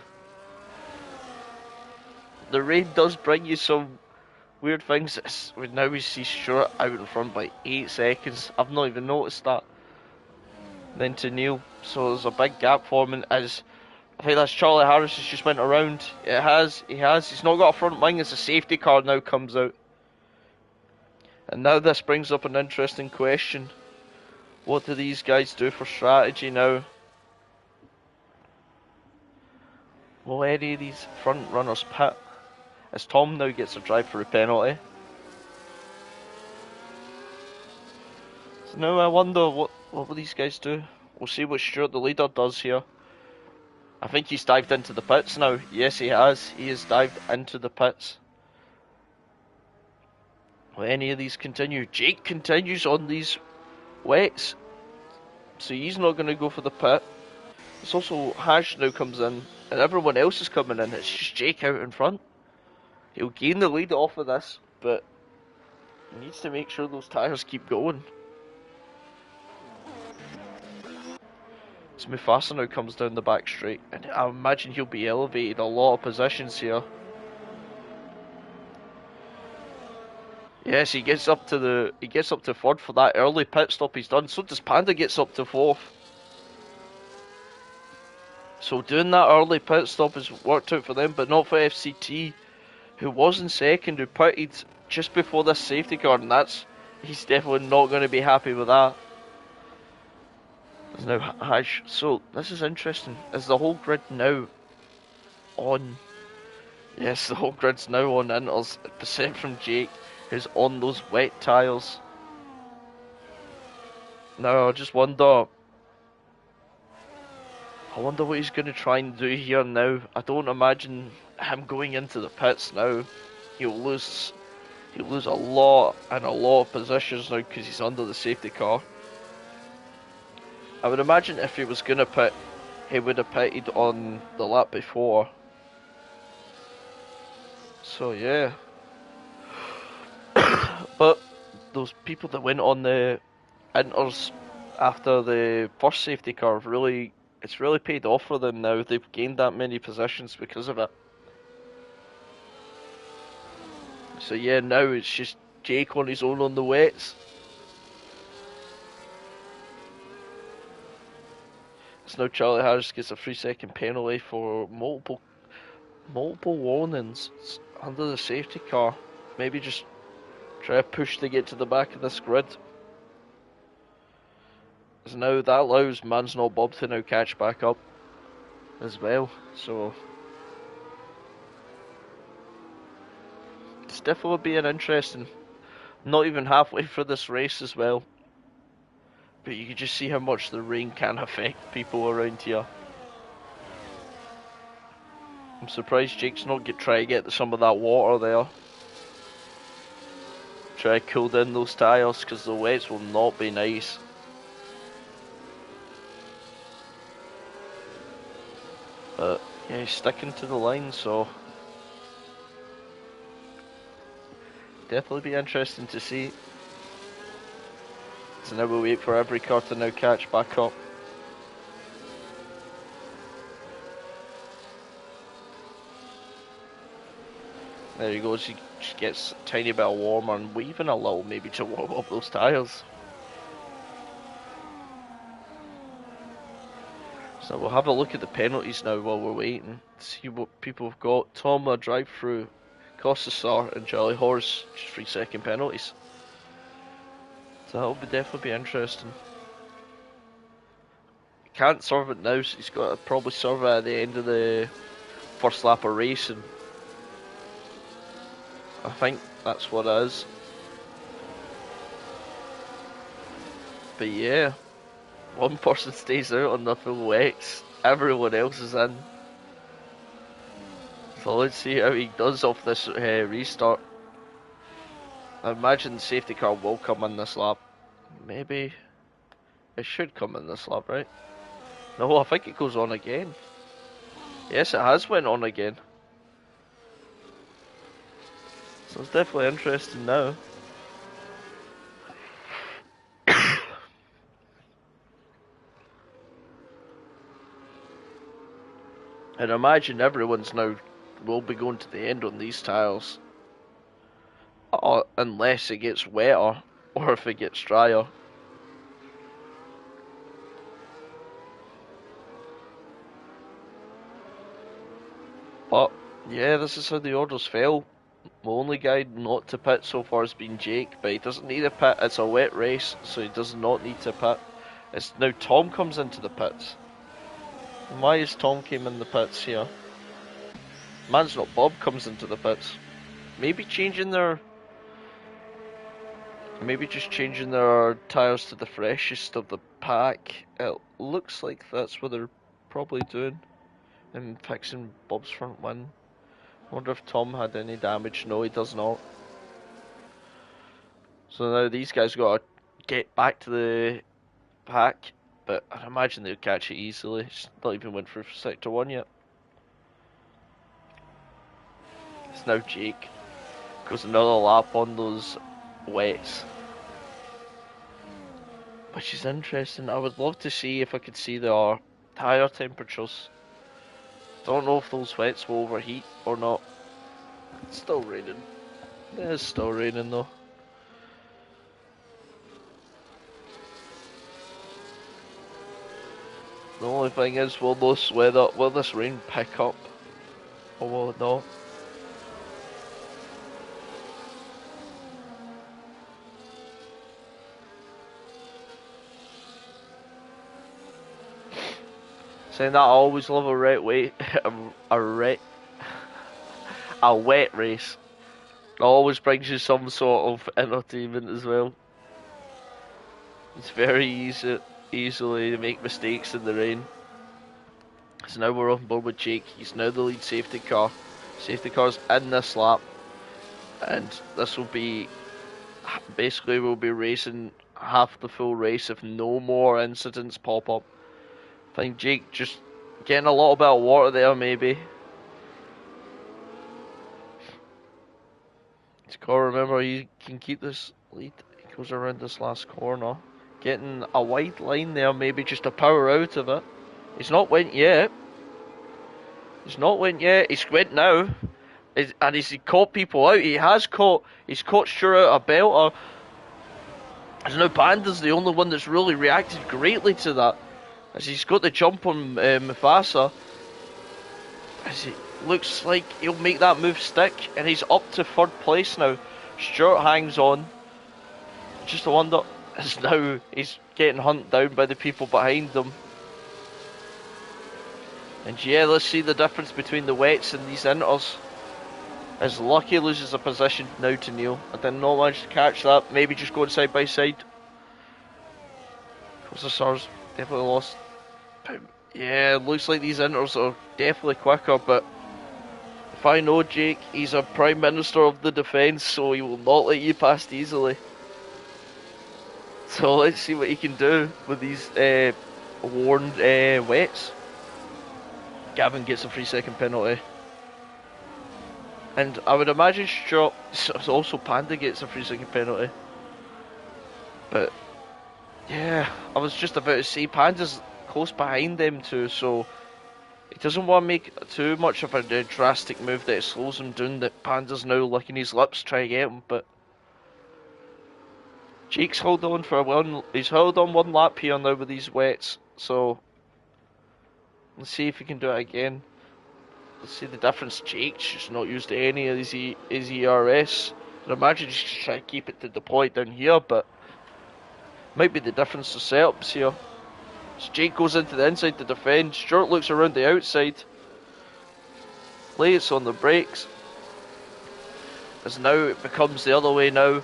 The rain does bring you some weird things. Now we see Stewart out in front by 8 seconds. I've not even noticed that. Then to Neil. So there's a big gap forming as I think that's Charlie Harris has just went around. He has. He's not got a front wing as a safety car now comes out. And now this brings up an interesting question. What do these guys do for strategy now? Will any of these front runners pit? As Tom now gets a drive for a penalty. So now I wonder what will these guys do? We'll see what Stuart the leader does here. I think he's dived into the pits now. Yes, he has. He has dived into the pits. Will any of these continue? Jake continues on these wets. So he's not going to go for the pit. It's also Hash now comes in. And everyone else is coming in. It's just Jake out in front. He'll gain the lead off of this. But he needs to make sure those tyres keep going. So Mufasa now comes down the back straight, and I imagine he'll be elevated a lot of positions here. Yes, he gets up to third for that early pit stop he's done. So does Panda gets up to fourth. So doing that early pit stop has worked out for them, but not for FCT, who was in second, who pitted just before this safety car, and he's definitely not going to be happy with that. There's now Hash. So this is interesting. Is the whole grid now on? Yes, the whole grid's now on inters, except from Jake, who's on those wet tyres. Now I just wonder. I wonder what he's going to try and do here now. I don't imagine him going into the pits now. He'll lose a lot of positions now because he's under the safety car. I would imagine if he was going to pit, he would have pitted on the lap before. So yeah. But those people that went on the inters after the first safety car it's really paid off for them now. They've gained that many positions because of it. So yeah, now it's just Jake on his own on the wets. So now Charlie Harris gets a 3-second penalty for multiple warnings under the safety car. Maybe just try to push to get to the back of this grid. So now that allows Man's Not Bob to now catch back up as well. So it's definitely being interesting. Not even halfway for this race as well. But you can just see how much the rain can affect people around here. I'm surprised Jake's not try to get some of that water there. Try to cool down those tyres because the wets will not be nice. But yeah, he's sticking to the line, so definitely be interesting to see. So now we'll wait for every car to now catch back up. There he goes, he just gets a tiny bit warmer and weaving a little maybe to warm up those tyres. So we'll have a look at the penalties now while we're waiting. See what people have got. Tom, a drive through. Costasar and Charlie Horse, just 3-second penalties. So that'll definitely be interesting. He can't serve it now, so he's got to probably serve it at the end of the first lap of racing. I think that's what it is. But yeah, one person stays out on the full wets, everyone else is in. So let's see how he does off this restart. I imagine the safety car will come in this lap. Maybe it should come in this lap, right? No, I think it goes on again. Yes, it has went on again. So it's definitely interesting now. And imagine everyone's now will be going to the end on these tiles. Unless it gets wetter or if it gets drier. But yeah, this is how the orders fell. The only guy not to pit so far has been Jake, but he doesn't need a pit. It's a wet race, so he does not need to pit. It's now Tom comes into the pits. And why is Tom came in the pits here? Man's Not Bob comes into the pits. Maybe just changing their tyres to the freshest of the pack. It looks like that's what they're probably doing. And fixing Bob's front wing. Wonder if Tom had any damage. No, he does not. So now these guys got to get back to the pack, but I imagine they'll catch it easily. It's not even went through sector 1 yet. It's now Jake. Goes another lap on those wets. Which is interesting. I would love to see if I could see their tyre temperatures. Don't know if those wets will overheat or not. It's still raining. It is still raining though. The only thing is, will this rain pick up? Or will it not? Saying that, I always love a wet race. It always brings you some sort of entertainment as well. It's very easily to make mistakes in the rain. So now we're on board with Jake. He's now the lead safety car. Safety car's in this lap, and this will be basically we'll be racing half the full race if no more incidents pop up. I think Jake just getting a little bit of water there, maybe. He's got to remember he can keep this lead. He goes around this last corner. Getting a wide line there, maybe just to power out of it. He's not went yet. He's went now. And he's caught people out. He's caught Stuart out a belter. As now Panda's the only one that's really reacted greatly to that. As he's got the jump on Mufasa. As it looks like he'll make that move stick. And he's up to third place now. Stuart hangs on. Just a wonder. as now he's getting hunted down by the people behind him. And yeah, let's see the difference between the wets and these inters. As Lucky loses a position now to Neil. I did not manage to catch that. Maybe just going side by side. Because the Stars definitely lost. But yeah, looks like these inters are definitely quicker, but if I know Jake, he's a Prime Minister of the Defence, so he will not let you past easily. So let's see what he can do with these warned wets. Gavin gets a 3-second penalty. And I would imagine also Panda gets a 3-second penalty. But yeah, I was just about to say Panda's close behind them too, so he doesn't want to make too much of a drastic move that it slows him down, that Panda's now licking his lips trying to get him, but Jake's held on for he's held on one lap here now with these wets, so let's see if he can do it again. Let's see the difference. Jake's just not used any of his ERS. I'd imagine he's just trying to keep it to deploy down here, but might be the difference of setups here. So Jake goes into the inside to defend. Stuart looks around the outside. Lays on the brakes. As now it becomes the other way now.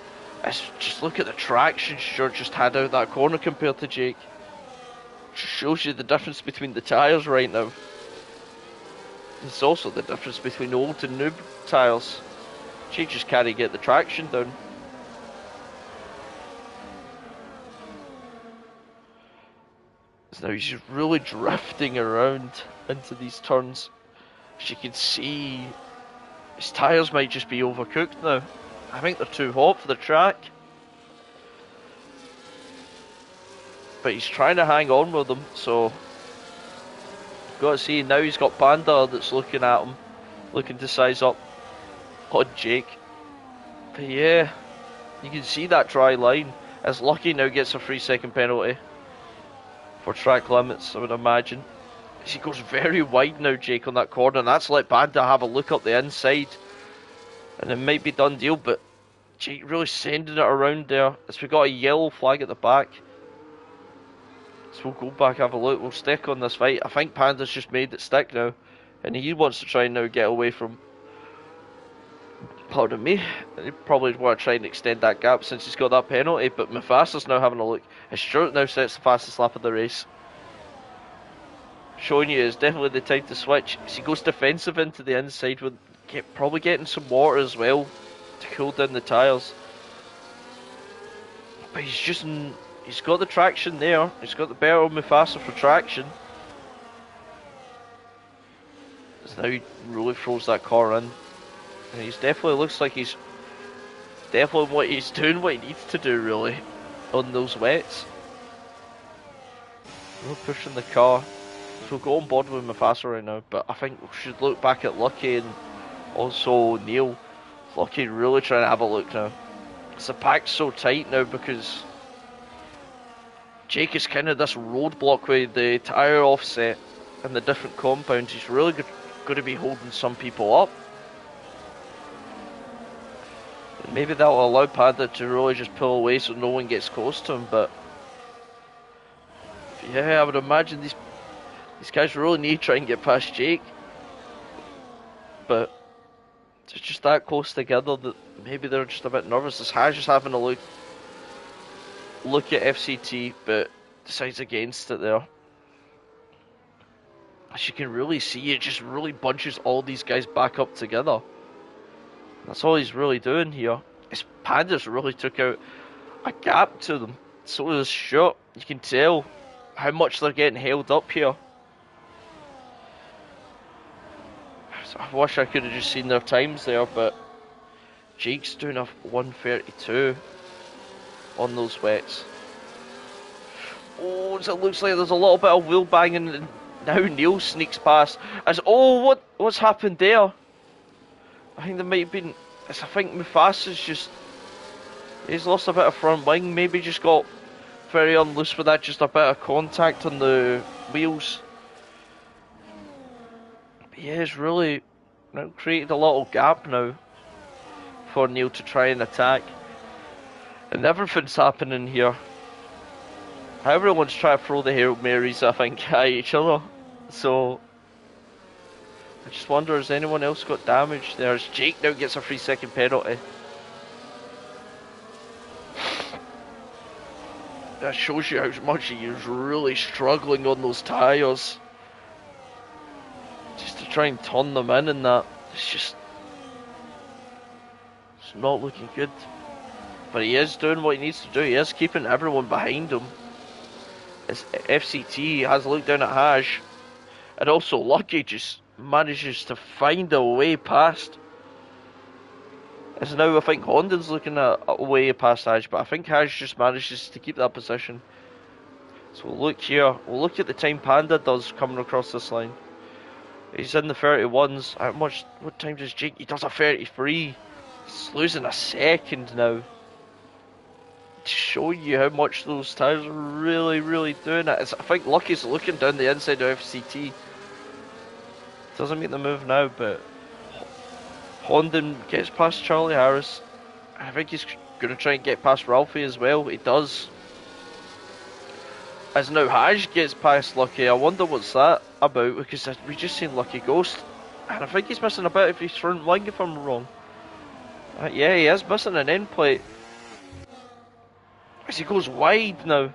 Just look at the traction Stuart just had out that corner compared to Jake. Just shows you the difference between the tyres right now. It's also the difference between old and new tyres. Jake just can't get the traction down. So now he's just really drifting around into these turns. As you can see, his tyres might just be overcooked now. I think they're too hot for the track. But he's trying to hang on with them, so got to see, now he's got Panda that's looking at him, looking to size up on Jake. But yeah, you can see that dry line, as Lucky now gets a 3-second penalty for track limits, I would imagine. As he goes very wide now, Jake, on that corner, and that's let Panda have a look up the inside. And it might be done deal, but Jake really sending it around there, as we got a yellow flag at the back. So we'll go back, have a look, we'll stick on this fight. I think Panda's just made it stick now, and he wants to try and now get away from, pardon me, he probably want to try and extend that gap since he's got that penalty, but Mufasa's now having a look, as Stuart now sets the fastest lap of the race. Showing you it's definitely the time to switch, as he goes defensive into the inside, with probably getting some water as well, to cool down the tyres. But he's got the traction there. He's got the better on Mufasa for traction. So now he really throws that car in. And he's definitely, looks like he's definitely what he's doing, what he needs to do really, on those wets. We're pushing the car. So we'll go on board with Mufasa right now, but I think we should look back at Lucky and also Neil. Lucky really trying to have a look now. The pack's so tight now because Jake is kind of this roadblock with the tyre offset and the different compounds. He's really going to be holding some people up. And maybe that will allow Panda to really just pull away so no one gets close to him. But yeah, I would imagine these guys really need to try and get past Jake. But it's just that close together that maybe they're just a bit nervous. This Haj just having a look at FCT, but decides against it there. As you can really see, it just really bunches all these guys back up together. That's all he's really doing here. His Pandas really took out a gap to them. So is Stuart. You can tell how much they're getting held up here. So I wish I could have just seen their times there, but Jake's doing a 1:32 on those wets. Oh, so it looks like there's a little bit of wheel banging, and now Neil sneaks past. As what's happened there? I think there might have been. I think Mufasa's he's lost a bit of front wing. Maybe just got very unloose with that. Just a bit of contact on the wheels. But yeah, it's really created a little gap now for Neil to try and attack. And everything's happening here. Everyone's trying to throw the Hail Marys, I think, at each other. So, I just wonder, has anyone else got damaged? There's Jake now gets a 3-second penalty. That shows you how much he is really struggling on those tyres. Just to try and turn them in and that. It's not looking good. But he is doing what he needs to do. He is keeping everyone behind him. As FCT has looked down at Haj. And also Lucky just manages to find a way past. As now I think Honda's looking at a way past Haj, but I think Haj just manages to keep that position. So we'll look here. We'll look at the time Panda does coming across this line. He's in the 31s. What time does Jake? He does a 33. He's losing a second now. To show you how much those tyres are really, really doing it. I think Lucky's looking down the inside of FCT. Doesn't make the move now, but Honda gets past Charlie Harris. I think he's going to try and get past Ralphie as well. He does. As now Haj gets past Lucky. I wonder what's that about, because we just seen Lucky Ghost. And I think he's missing a bit of his front wing, if I'm wrong. Yeah, he is missing an end plate. As he goes wide now.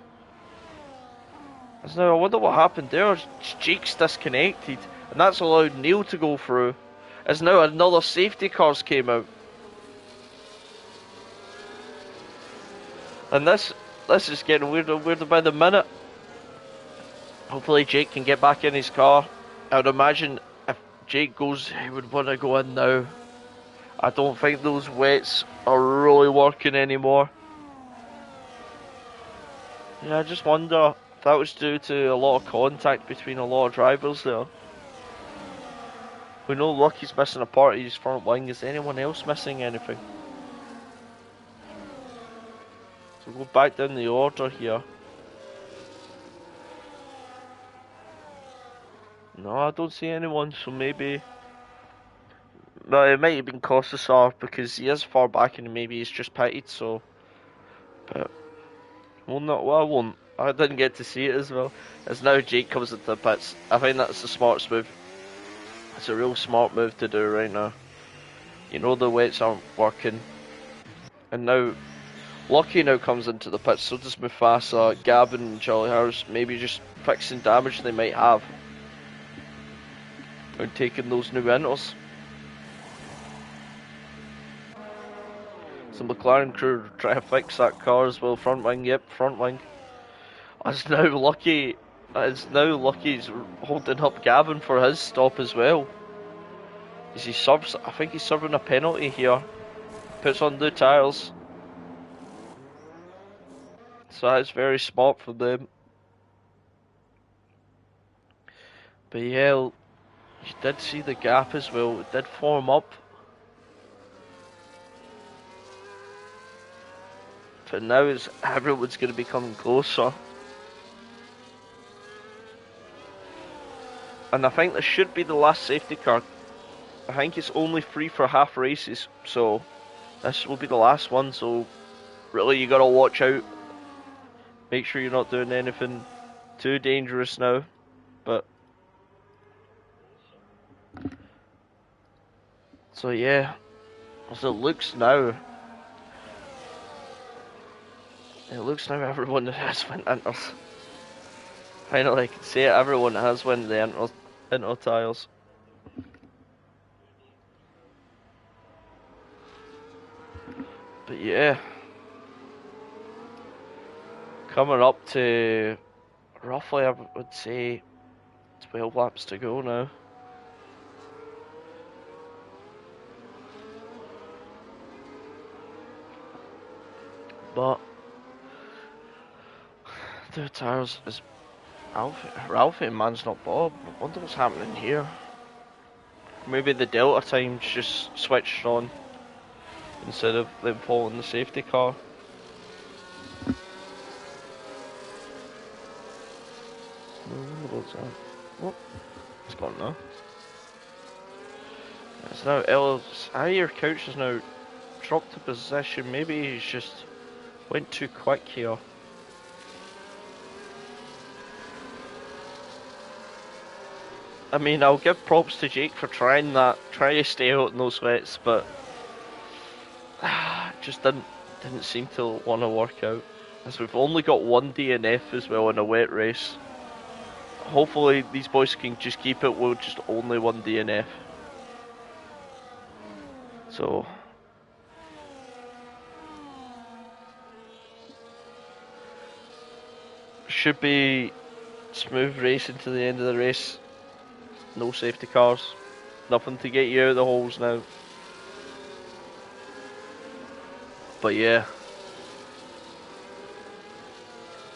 As now I wonder what happened there. Jake's disconnected. And that's allowed Neil to go through. As now another safety cars came out. And this is getting weirder and weirder by the minute. Hopefully Jake can get back in his car. I would imagine if Jake goes, he would want to go in now. I don't think those wets are really working anymore. Yeah, I just wonder if that was due to a lot of contact between a lot of drivers there. We know Lucky's missing a part of his front wing. Is anyone else missing anything? So we'll go back down the order here. No, I don't see anyone, so maybe... No, it might have been Kostasar because he is far back and maybe he's just pitted, so... But... Well, I won't. I didn't get to see it as well. As now Jake comes into the pits. I think that's the smartest move. It's a real smart move to do right now. You know the wets aren't working. And now... Lucky now comes into the pits, so does Mufasa, Gavin and Charlie Harris, maybe just fixing damage they might have. And taking those new enters. So McLaren crew try to fix that car as well. Front wing, yep, front wing. It's now Lucky's holding up Gavin for his stop as well. As he serves, I think he's serving a penalty here. Puts on new tyres. So that's very smart for them. But yeah, you did see the gap as well. It did form up. But now everyone's going to be coming closer. And I think this should be the last safety car. I think it's only free for half races. So this will be the last one. So really you got to watch out. Make sure you're not doing anything too dangerous now. But so yeah, as it looks now, everyone has went inters. Finally, I can say it. Everyone has went the inter tiles. But yeah. Coming up to roughly, I would say, 12 laps to go now. But the tires is Ralphie and man's not Bob. I wonder what's happening here. Maybe the Delta times just switched on instead of them following the safety car. What's that? What? It's gone now. It's now Higher Couch has now dropped a position. Maybe he's just went too quick here. I mean, I'll give props to Jake for trying that, trying to stay out in those wets, but just didn't seem to want to work out. As we've only got one DNF as well in a wet race. Hopefully these boys can just keep it with just only one DNF. So should be smooth racing to the end of the race. No safety cars. Nothing to get you out of the holes now. But yeah.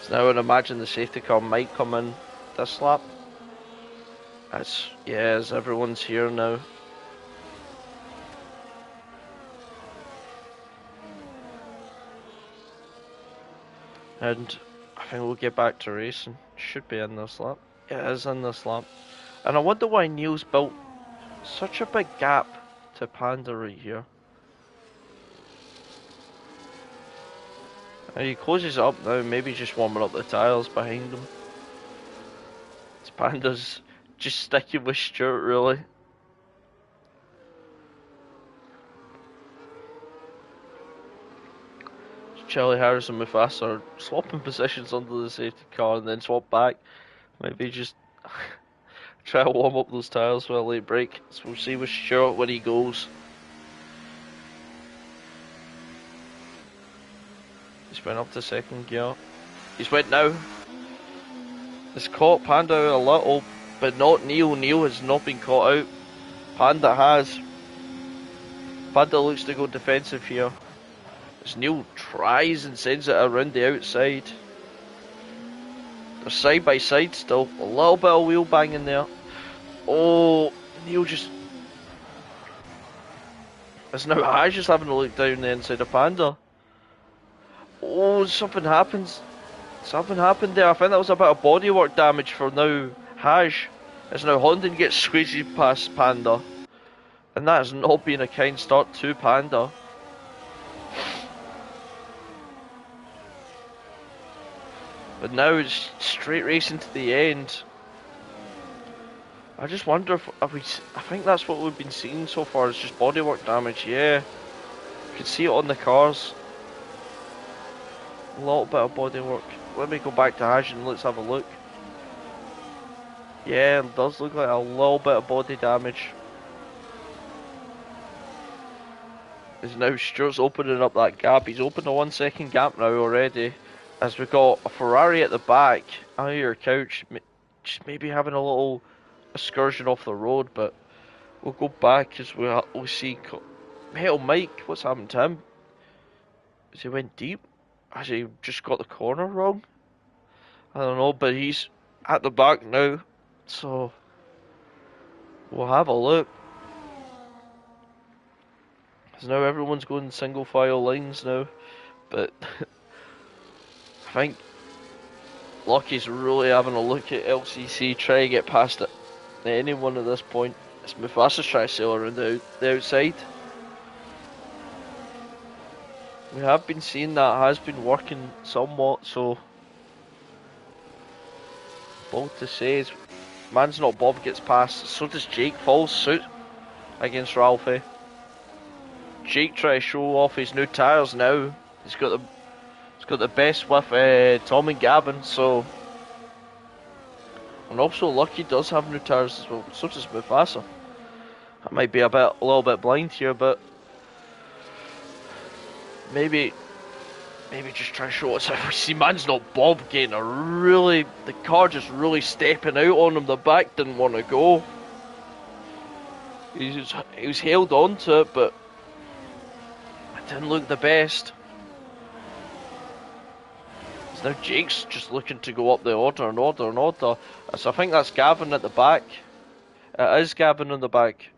So now I'd imagine the safety car might come in this lap. As everyone's here now. And I think we'll get back to racing. Should be in this lap. Yeah, it is in this lap. And I wonder why Neil's built such a big gap to Panda right here. And he closes it up now, maybe just warming up the tyres behind him. This Panda's just sticking with Stuart, really. Charlie Harris and Mufasa are swapping positions under the safety car and then swap back. Maybe just try to warm up those tyres for a late break. So we'll see with Stuart when he goes. He's went up to second gear. He's went now. He's caught Panda out a little, but not Neil. Neil has not been caught out. Panda has. Panda looks to go defensive here. As Neil tries and sends it around the outside. They're side by side still. A little bit of wheel banging there. Oh, Neil just... As now Haj just having a look down the inside of Panda. Oh, something happens. Something happened there. I think that was a bit of bodywork damage for now Haj. As now Honden gets squeezed past Panda. And that has not been a kind start to Panda. But now it's straight racing to the end. I just wonder if I think that's what we've been seeing so far, is just bodywork damage, yeah. You can see it on the cars. A little bit of bodywork. Let me go back to Haj and let's have a look. Yeah, it does look like a little bit of body damage. As now Stuart's opening up that gap. He's opened a 1 second gap now already. As we've got a Ferrari at the back, under your couch, just maybe having a little excursion off the road, but we'll go back as we see Metal Mike. What's happened to him? Has he went deep? Has he just got the corner wrong? I don't know, but he's at the back now, so we'll have a look. Because now everyone's going single file lines now, but I think Lucky's really having a look at LCC, try to get past it. Anyone at this point. It's Mufasa's trying to sail around the outside. We have been seeing that has been working somewhat, so bold to say is Man's Not Bob gets past, so does Jake, follows suit against Ralphie. Jake tries to show off his new tyres now. He's got the best with Tom and Gavin, so. And also Lucky does have new tyres as well, so does Mufasa. I might be a little bit blind here, but maybe just try to show us how we see Man's Not Bob getting the car just really stepping out on him. The back didn't want to go. He was held on to it, but it didn't look the best. Now Jake's just looking to go up the order and order and order. So I think that's Gavin at the back. It is Gavin in the back.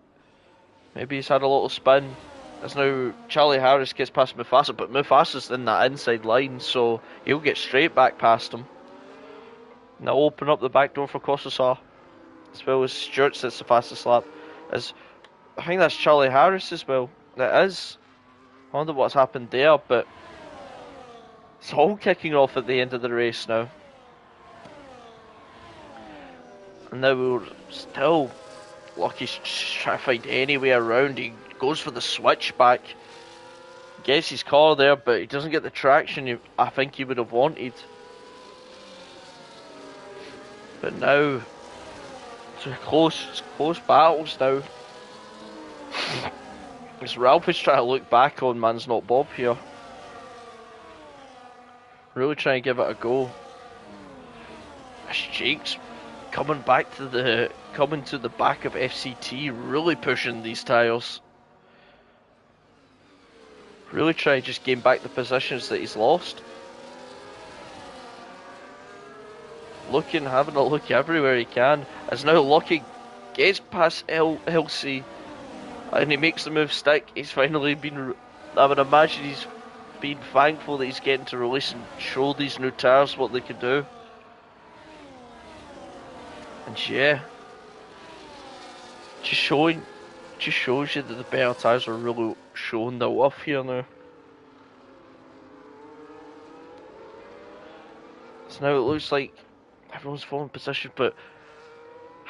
Maybe he's had a little spin. As now Charlie Harris gets past Mufasa, but Mufasa's in that inside line, so he'll get straight back past him. Now open up the back door for Kossasar. As well as Stuart sits the fastest lap. I think that's Charlie Harris as well. It is. I wonder what's happened there, but it's all kicking off at the end of the race now. And now we're still Lucky's trying to find any way around. He goes for the switchback. Gets his car there, but he doesn't get the traction I think he would have wanted. But now, it's close battles now. As Ralph is trying to look back on Man's Not Bob here. Really trying to give it a go. As Jake's coming to the back of FCT, really pushing these tyres. Really trying to just gain back the positions that he's lost. Having a look everywhere he can. As now Lucky gets past Hilsey and he makes the move stick. He's finally been, I would imagine he's been thankful that he's getting to release and show these new tyres what they can do. And yeah, just shows you that the better tyres are really showing their worth here now. So now it looks like everyone's falling position, but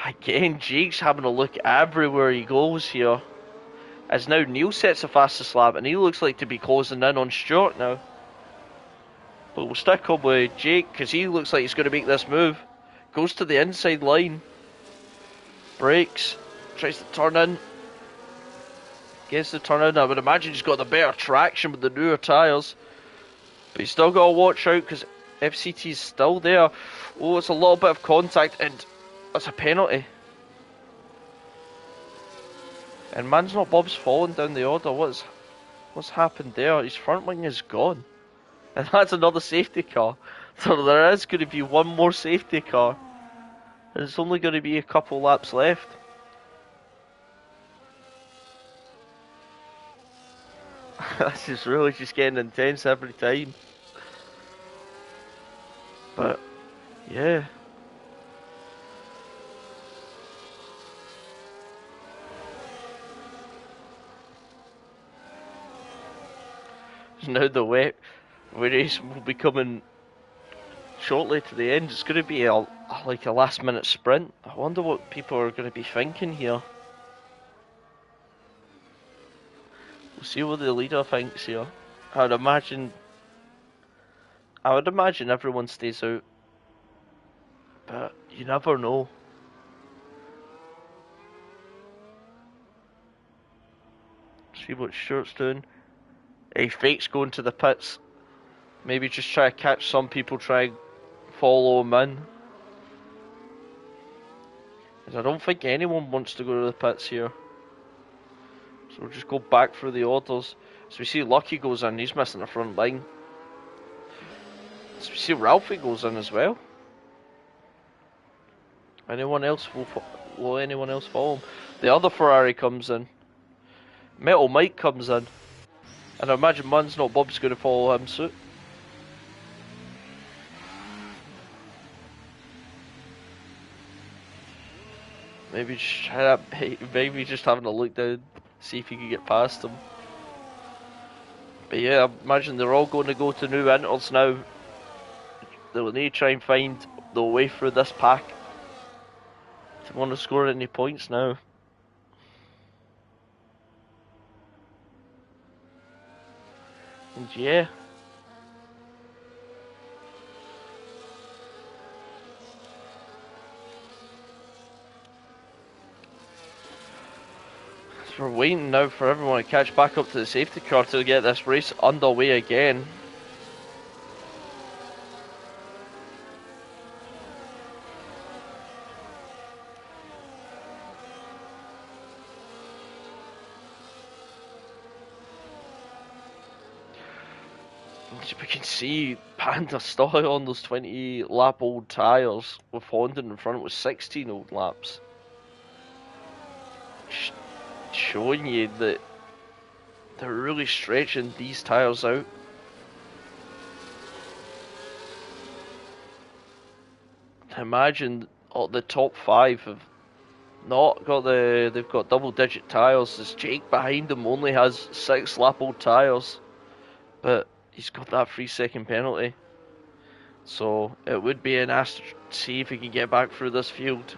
again, Jake's having a look everywhere he goes here. As now Neil sets the fastest lap, and he looks like to be closing in on Stuart now. But we'll stick up with Jake, because he looks like he's going to make this move. Goes to the inside line. Brakes. Tries to turn in. Gets the turn in. I would imagine he's got the better traction with the newer tyres. But he's still got to watch out, because FCT's still there. Oh, it's a little bit of contact, and that's a penalty. And Man's Not Bob's falling down the order. What's happened there? His front wing is gone. And that's another safety car. So there is going to be one more safety car. And it's only going to be a couple laps left. This is really just getting intense every time. But, yeah. Now the race will be coming shortly to the end. It's going to be like a last minute sprint. I wonder what people are going to be thinking here. We'll see what the leader thinks here. I would imagine everyone stays out. But you never know. See what Stuart's doing. He fakes going to the pits. Maybe just try to catch some people, try and follow him in. Because I don't think anyone wants to go to the pits here. So we'll just go back through the orders. So we see Lucky goes in, he's missing the front line. So we see Ralphie goes in as well. Will anyone else follow him? The other Ferrari comes in. Metal Mike comes in. And I imagine Man's Not Bob's going to follow him suit. Maybe just having a look down, see if he can get past him. But yeah, I imagine they're all going to go to new inters now. They'll need to try and find the way through this pack if they want to score any points now. And yeah. So we're waiting now for everyone to catch back up to the safety car to get this race underway again. As we can see, Panda still out on those 20 lap old tyres with Honda in front with 16 old laps. Showing you that they're really stretching these tyres out. Imagine the top 5 have not got they've got double digit tyres. As Jake behind them only has 6 lap old tyres, but he's got that 3-second penalty. So it would be an ask to see if he can get back through this field.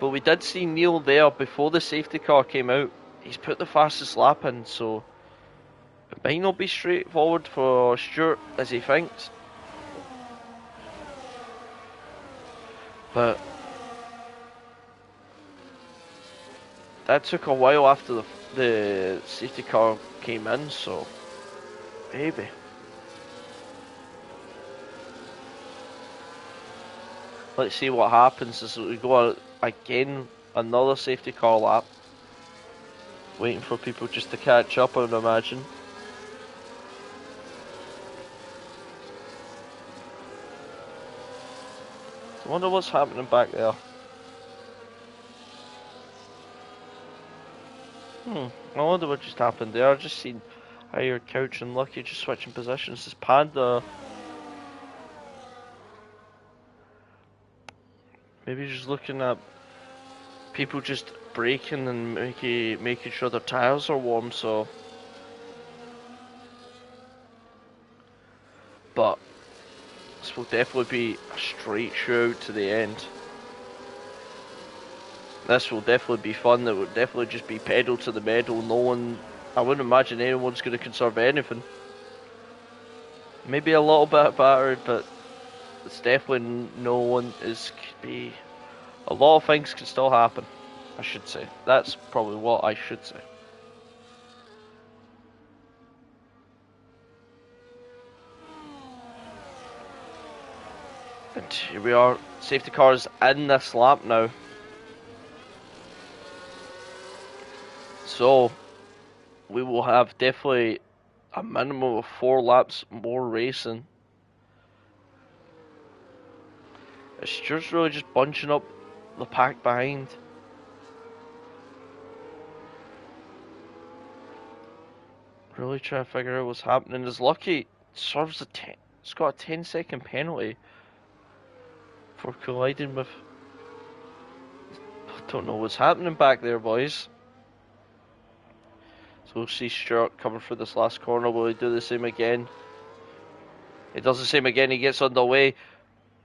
But we did see Neil there before the safety car came out. He's put the fastest lap in, so it might not be straightforward for Stewart as he thinks. But that took a while after the safety car came in, so maybe. Let's see what happens as we go again, another safety car lap. Waiting for people just to catch up, I would imagine. I wonder what's happening back there. I wonder what just happened there. I just seen Higher Couch and Lucky just switching positions. This Panda maybe just looking at people just braking and making sure their tires are warm, so. But this will definitely be a straight show to the end. This will definitely be fun. It would definitely just be pedal to the metal. No one, I wouldn't imagine anyone's going to conserve anything. Maybe a little bit of battery, but it's definitely no one is be. A lot of things can still happen, I should say. That's probably what I should say. And here we are, safety cars in this lap now. So, we will have definitely a minimum of 4 laps more racing. Stuart's really just bunching up the pack behind. Really trying to figure out what's happening. Is Lucky serves it's got a 10-second penalty for colliding with. I don't know what's happening back there, boys. So we'll see Stuart coming through this last corner. Will he do the same again? He does the same again. He gets underway,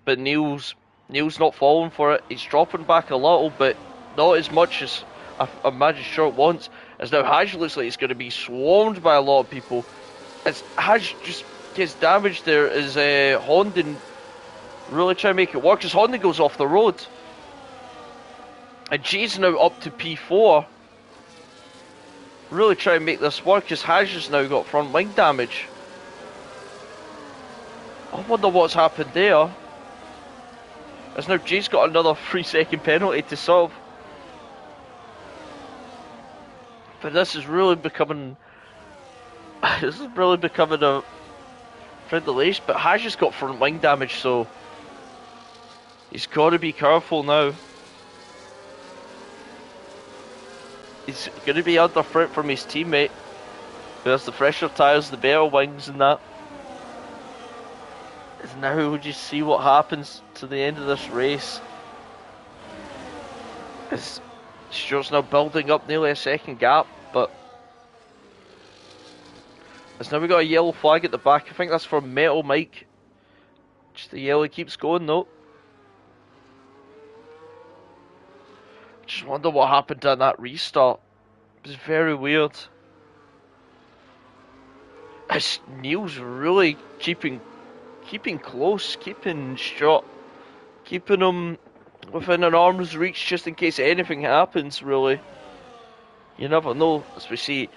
but Neil's not falling for it. He's dropping back a little, but not as much as I imagine Stuart wants. As now Haj looks like he's going to be swarmed by a lot of people. As Haj just gets damaged there, as Honden really trying to make it work. As Honden goes off the road, and G's now up to P4. Really trying to make this work, as Haj has now got front wing damage. I wonder what's happened there. As now G's got another 3-second penalty to solve. But this is really becoming a friendly race. But Haj has got front wing damage, so he's got to be careful now. He's going to be under threat from his teammate, who has the fresher tyres, the better wings and that. As now we'll just see what happens to the end of this race. As Stuart's now building up nearly a second gap, but as now we got a yellow flag at the back. I think that's for Metal Mike. Just the yellow keeps going though. Just wonder what happened on that restart. It was very weird. As Neil's really keeping close, keeping Stuart, keeping him within an arm's reach just in case anything happens, really. You never know. As we see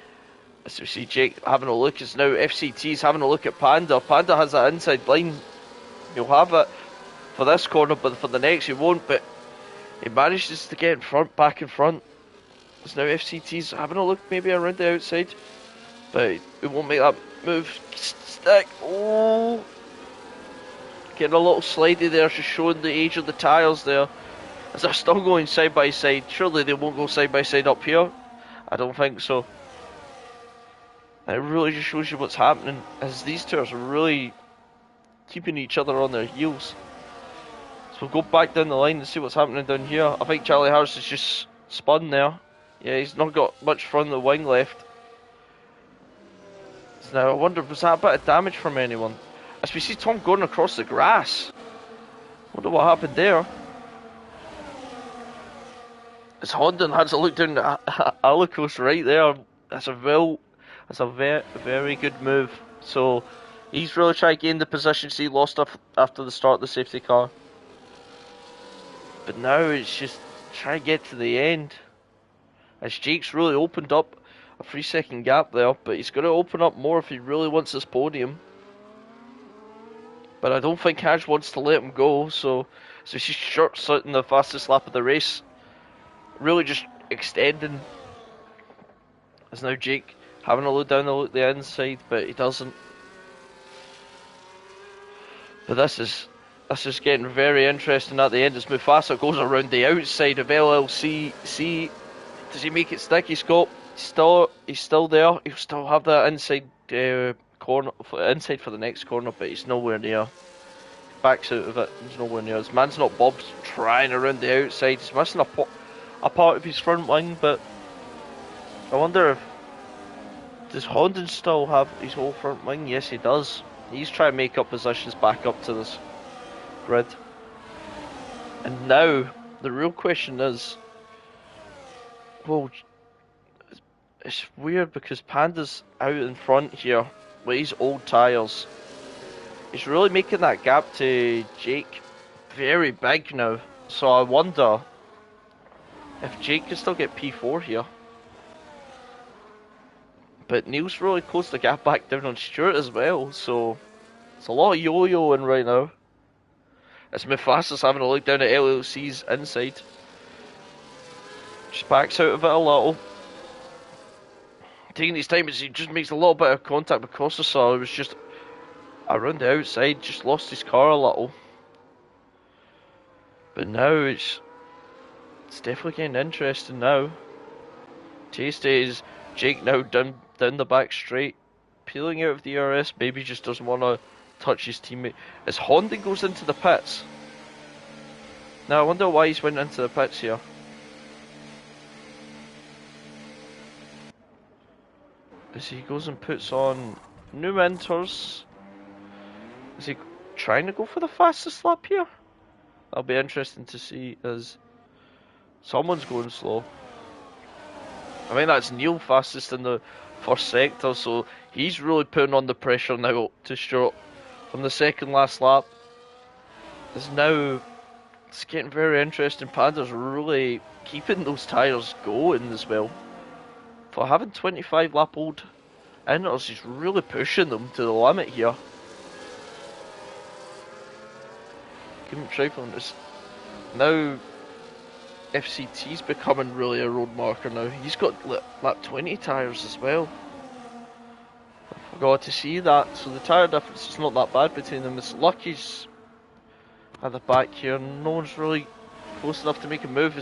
Jake having a look, as now FCT's having a look at Panda. Panda has that inside line. He'll have it for this corner, but for the next he won't. But he manages to get in front, back in front. As now FCT's having a look maybe around the outside, but he won't make that move. Stick. Oh. Getting a little slidey there, just showing the age of the tyres there. As they're still going side by side. Surely they won't go side by side up here. I don't think so. It really just shows you what's happening, as these two are really keeping each other on their heels. So we'll go back down the line and see what's happening down here. I think Charlie Harris has just spun there. Yeah, he's not got much front of the wing left. So now I wonder, was that a bit of damage from anyone? As we see Tom going across the grass. Wonder what happened there. As Honda has a look down the Alicos right there. That's a very good move. So he's really trying to gain the positions he lost after the start of the safety car. But now it's just try to get to the end. As Jake's really opened up a 3 second gap there, but he's got to open up more if he really wants this podium. But I don't think Haj wants to let him go, so she's short-circuiting the fastest lap of the race. Really just extending. As now Jake having a look down the inside, but he doesn't. But this is getting very interesting at the end as Mufasa goes around the outside of LLC. Does he make it stick? He's still there. He'll still have that inside corner, inside for the next corner, but he's nowhere near. Backs out of it. He's nowhere near. His man's not Bob's trying around the outside. He's missing a part of his front wing, but I wonder if does Honda still have his whole front wing? Yes, he does. He's trying to make up positions back up to this grid. And now the real question is, well, it's weird because Panda's out in front here with his old tyres. He's really making that gap to Jake very big now. So I wonder if Jake can still get P4 here. But Neil's really closed the gap back down on Stewart as well, so it's a lot of yo-yoing right now. As Mufasa's having a look down at LLC's inside. Just backs out of it a little. Taking his time as he just makes a little bit of contact with Costa. It was just around the outside, just lost his car a little. But now it's definitely getting interesting now. Taste is Jake now down the back straight, peeling out of the RS. Maybe just doesn't want to touch his teammate. As Honda goes into the pits. Now I wonder why he's went into the pits here. As he goes and puts on new mentors. Is he trying to go for the fastest lap here? That'll be interesting to see as someone's going slow. I mean, that's Neil fastest in the first sector, so he's really putting on the pressure now to Stewart from the second last lap. It's getting very interesting. Panda's really keeping those tyres going as well. For having 25 lap old inners, he's really pushing them to the limit here. Give him try on this. Now FCT's becoming really a road marker now. He's got lap 20 tyres as well. I forgot to see that. So the tyre difference is not that bad between them. It's Lucky's at the back here. No one's really close enough to make a move.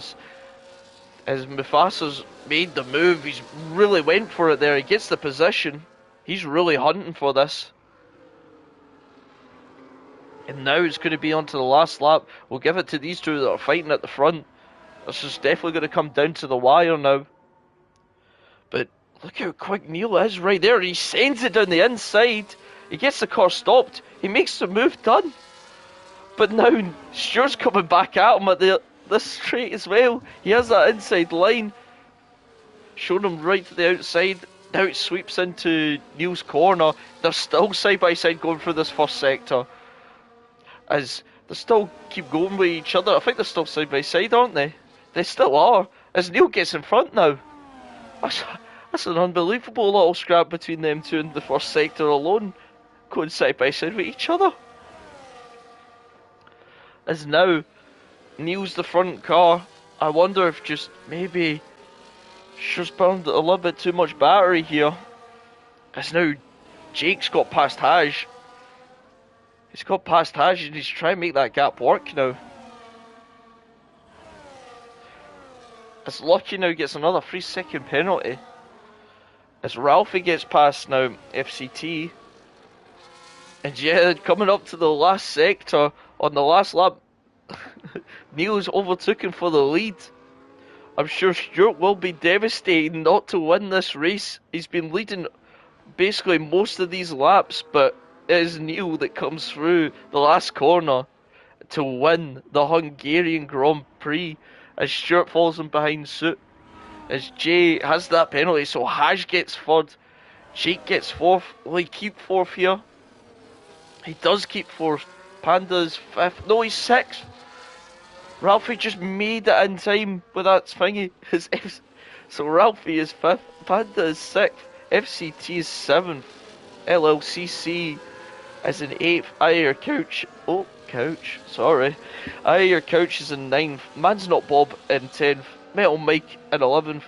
As Mufasa's made the move, he's really went for it there. He gets the position. He's really hunting for this. And now it's going to be on to the last lap. We'll give it to these two that are fighting at the front. This is definitely going to come down to the wire now. But look how quick Neil is right there. He sends it down the inside. He gets the car stopped. He makes the move done. But now Stewart's coming back at him at this straight as well. He has that inside line. Showing him right to the outside. Now it sweeps into Neil's corner. They're still side by side going through this first sector. As they still keep going with each other. I think they're still side by side, aren't they? They still are. As Neil gets in front now. That's an unbelievable little scrap between them two in the first sector alone. Going side by side with each other. As now Neil's the front car. I wonder if just maybe she's burned a little bit too much battery here. As now Jake's got past Haj. He's got past Haj and he's trying to make that gap work now. As Lucky now gets another 3-second penalty. As Ralphie gets past now FCT. And yeah, coming up to the last sector on the last lap, Neil's overtaken for the lead. I'm sure Stewart will be devastated not to win this race. He's been leading basically most of these laps, but it is Neil that comes through the last corner to win the Hungarian Grand Prix. as Stewart falls in behind suit. As Jay has that penalty, so Haj gets third. Jake gets fourth. Will he keep fourth here? He does keep fourth. Panda's fifth. No, he's sixth. Ralphie just made it in time with that thingy. So Ralphie is fifth. Panda is sixth. FCT is seventh. LLCC is in eighth. Your couch. Oh, couch. Sorry. Your couch is in ninth. Man's Not Bob in 10th. Metal Mike in 11th.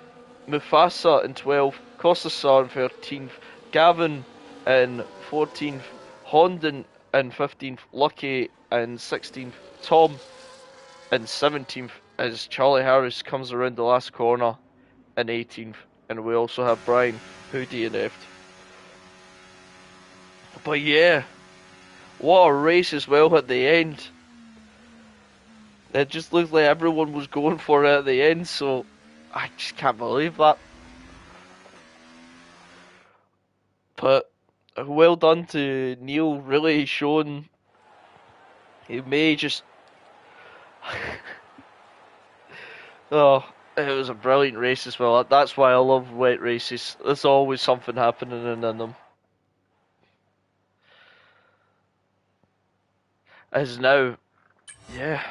Mufasa in 12th. Costasar in 13th. Gavin in 14th. Hondon in 15th. Lucky in 16th. Tom in 17th as Charlie Harris comes around the last corner in 18th. And we also have Brian, who DNF'd. But yeah, what a race as well at the end. It just looked like everyone was going for it at the end, so I just can't believe that. But well done to Neil, really showing he may just... Oh, it was a brilliant race as well. That's why I love wet races. There's always something happening in them. As now, yeah.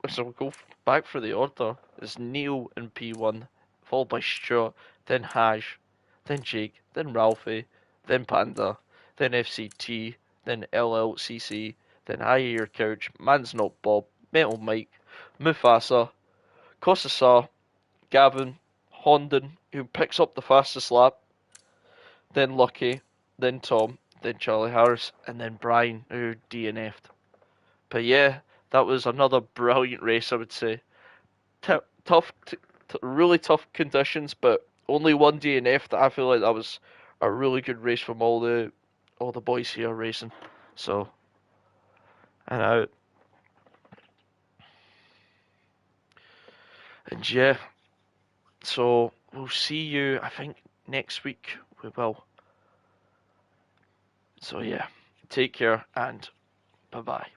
So we'll go back for the order. It's Neil in P1, followed by Stuart, then Haj, then Jake, then Ralphie, then Panda, then FCT, then LLCC, then Your Couch, Man's Not Bob, Metal Mike, Mufasa, Kosasa, Gavin, Hondon, who picks up the fastest lap, then Lucky, then Tom, then Charlie Harris, and then Brian, who DNF'd. But yeah, that was another brilliant race, I would say. Really tough conditions, but only one DNF. That I feel like that was a really good race from all the boys here racing. So, and yeah, so we'll see you. I think next week we will. So yeah, take care and bye bye.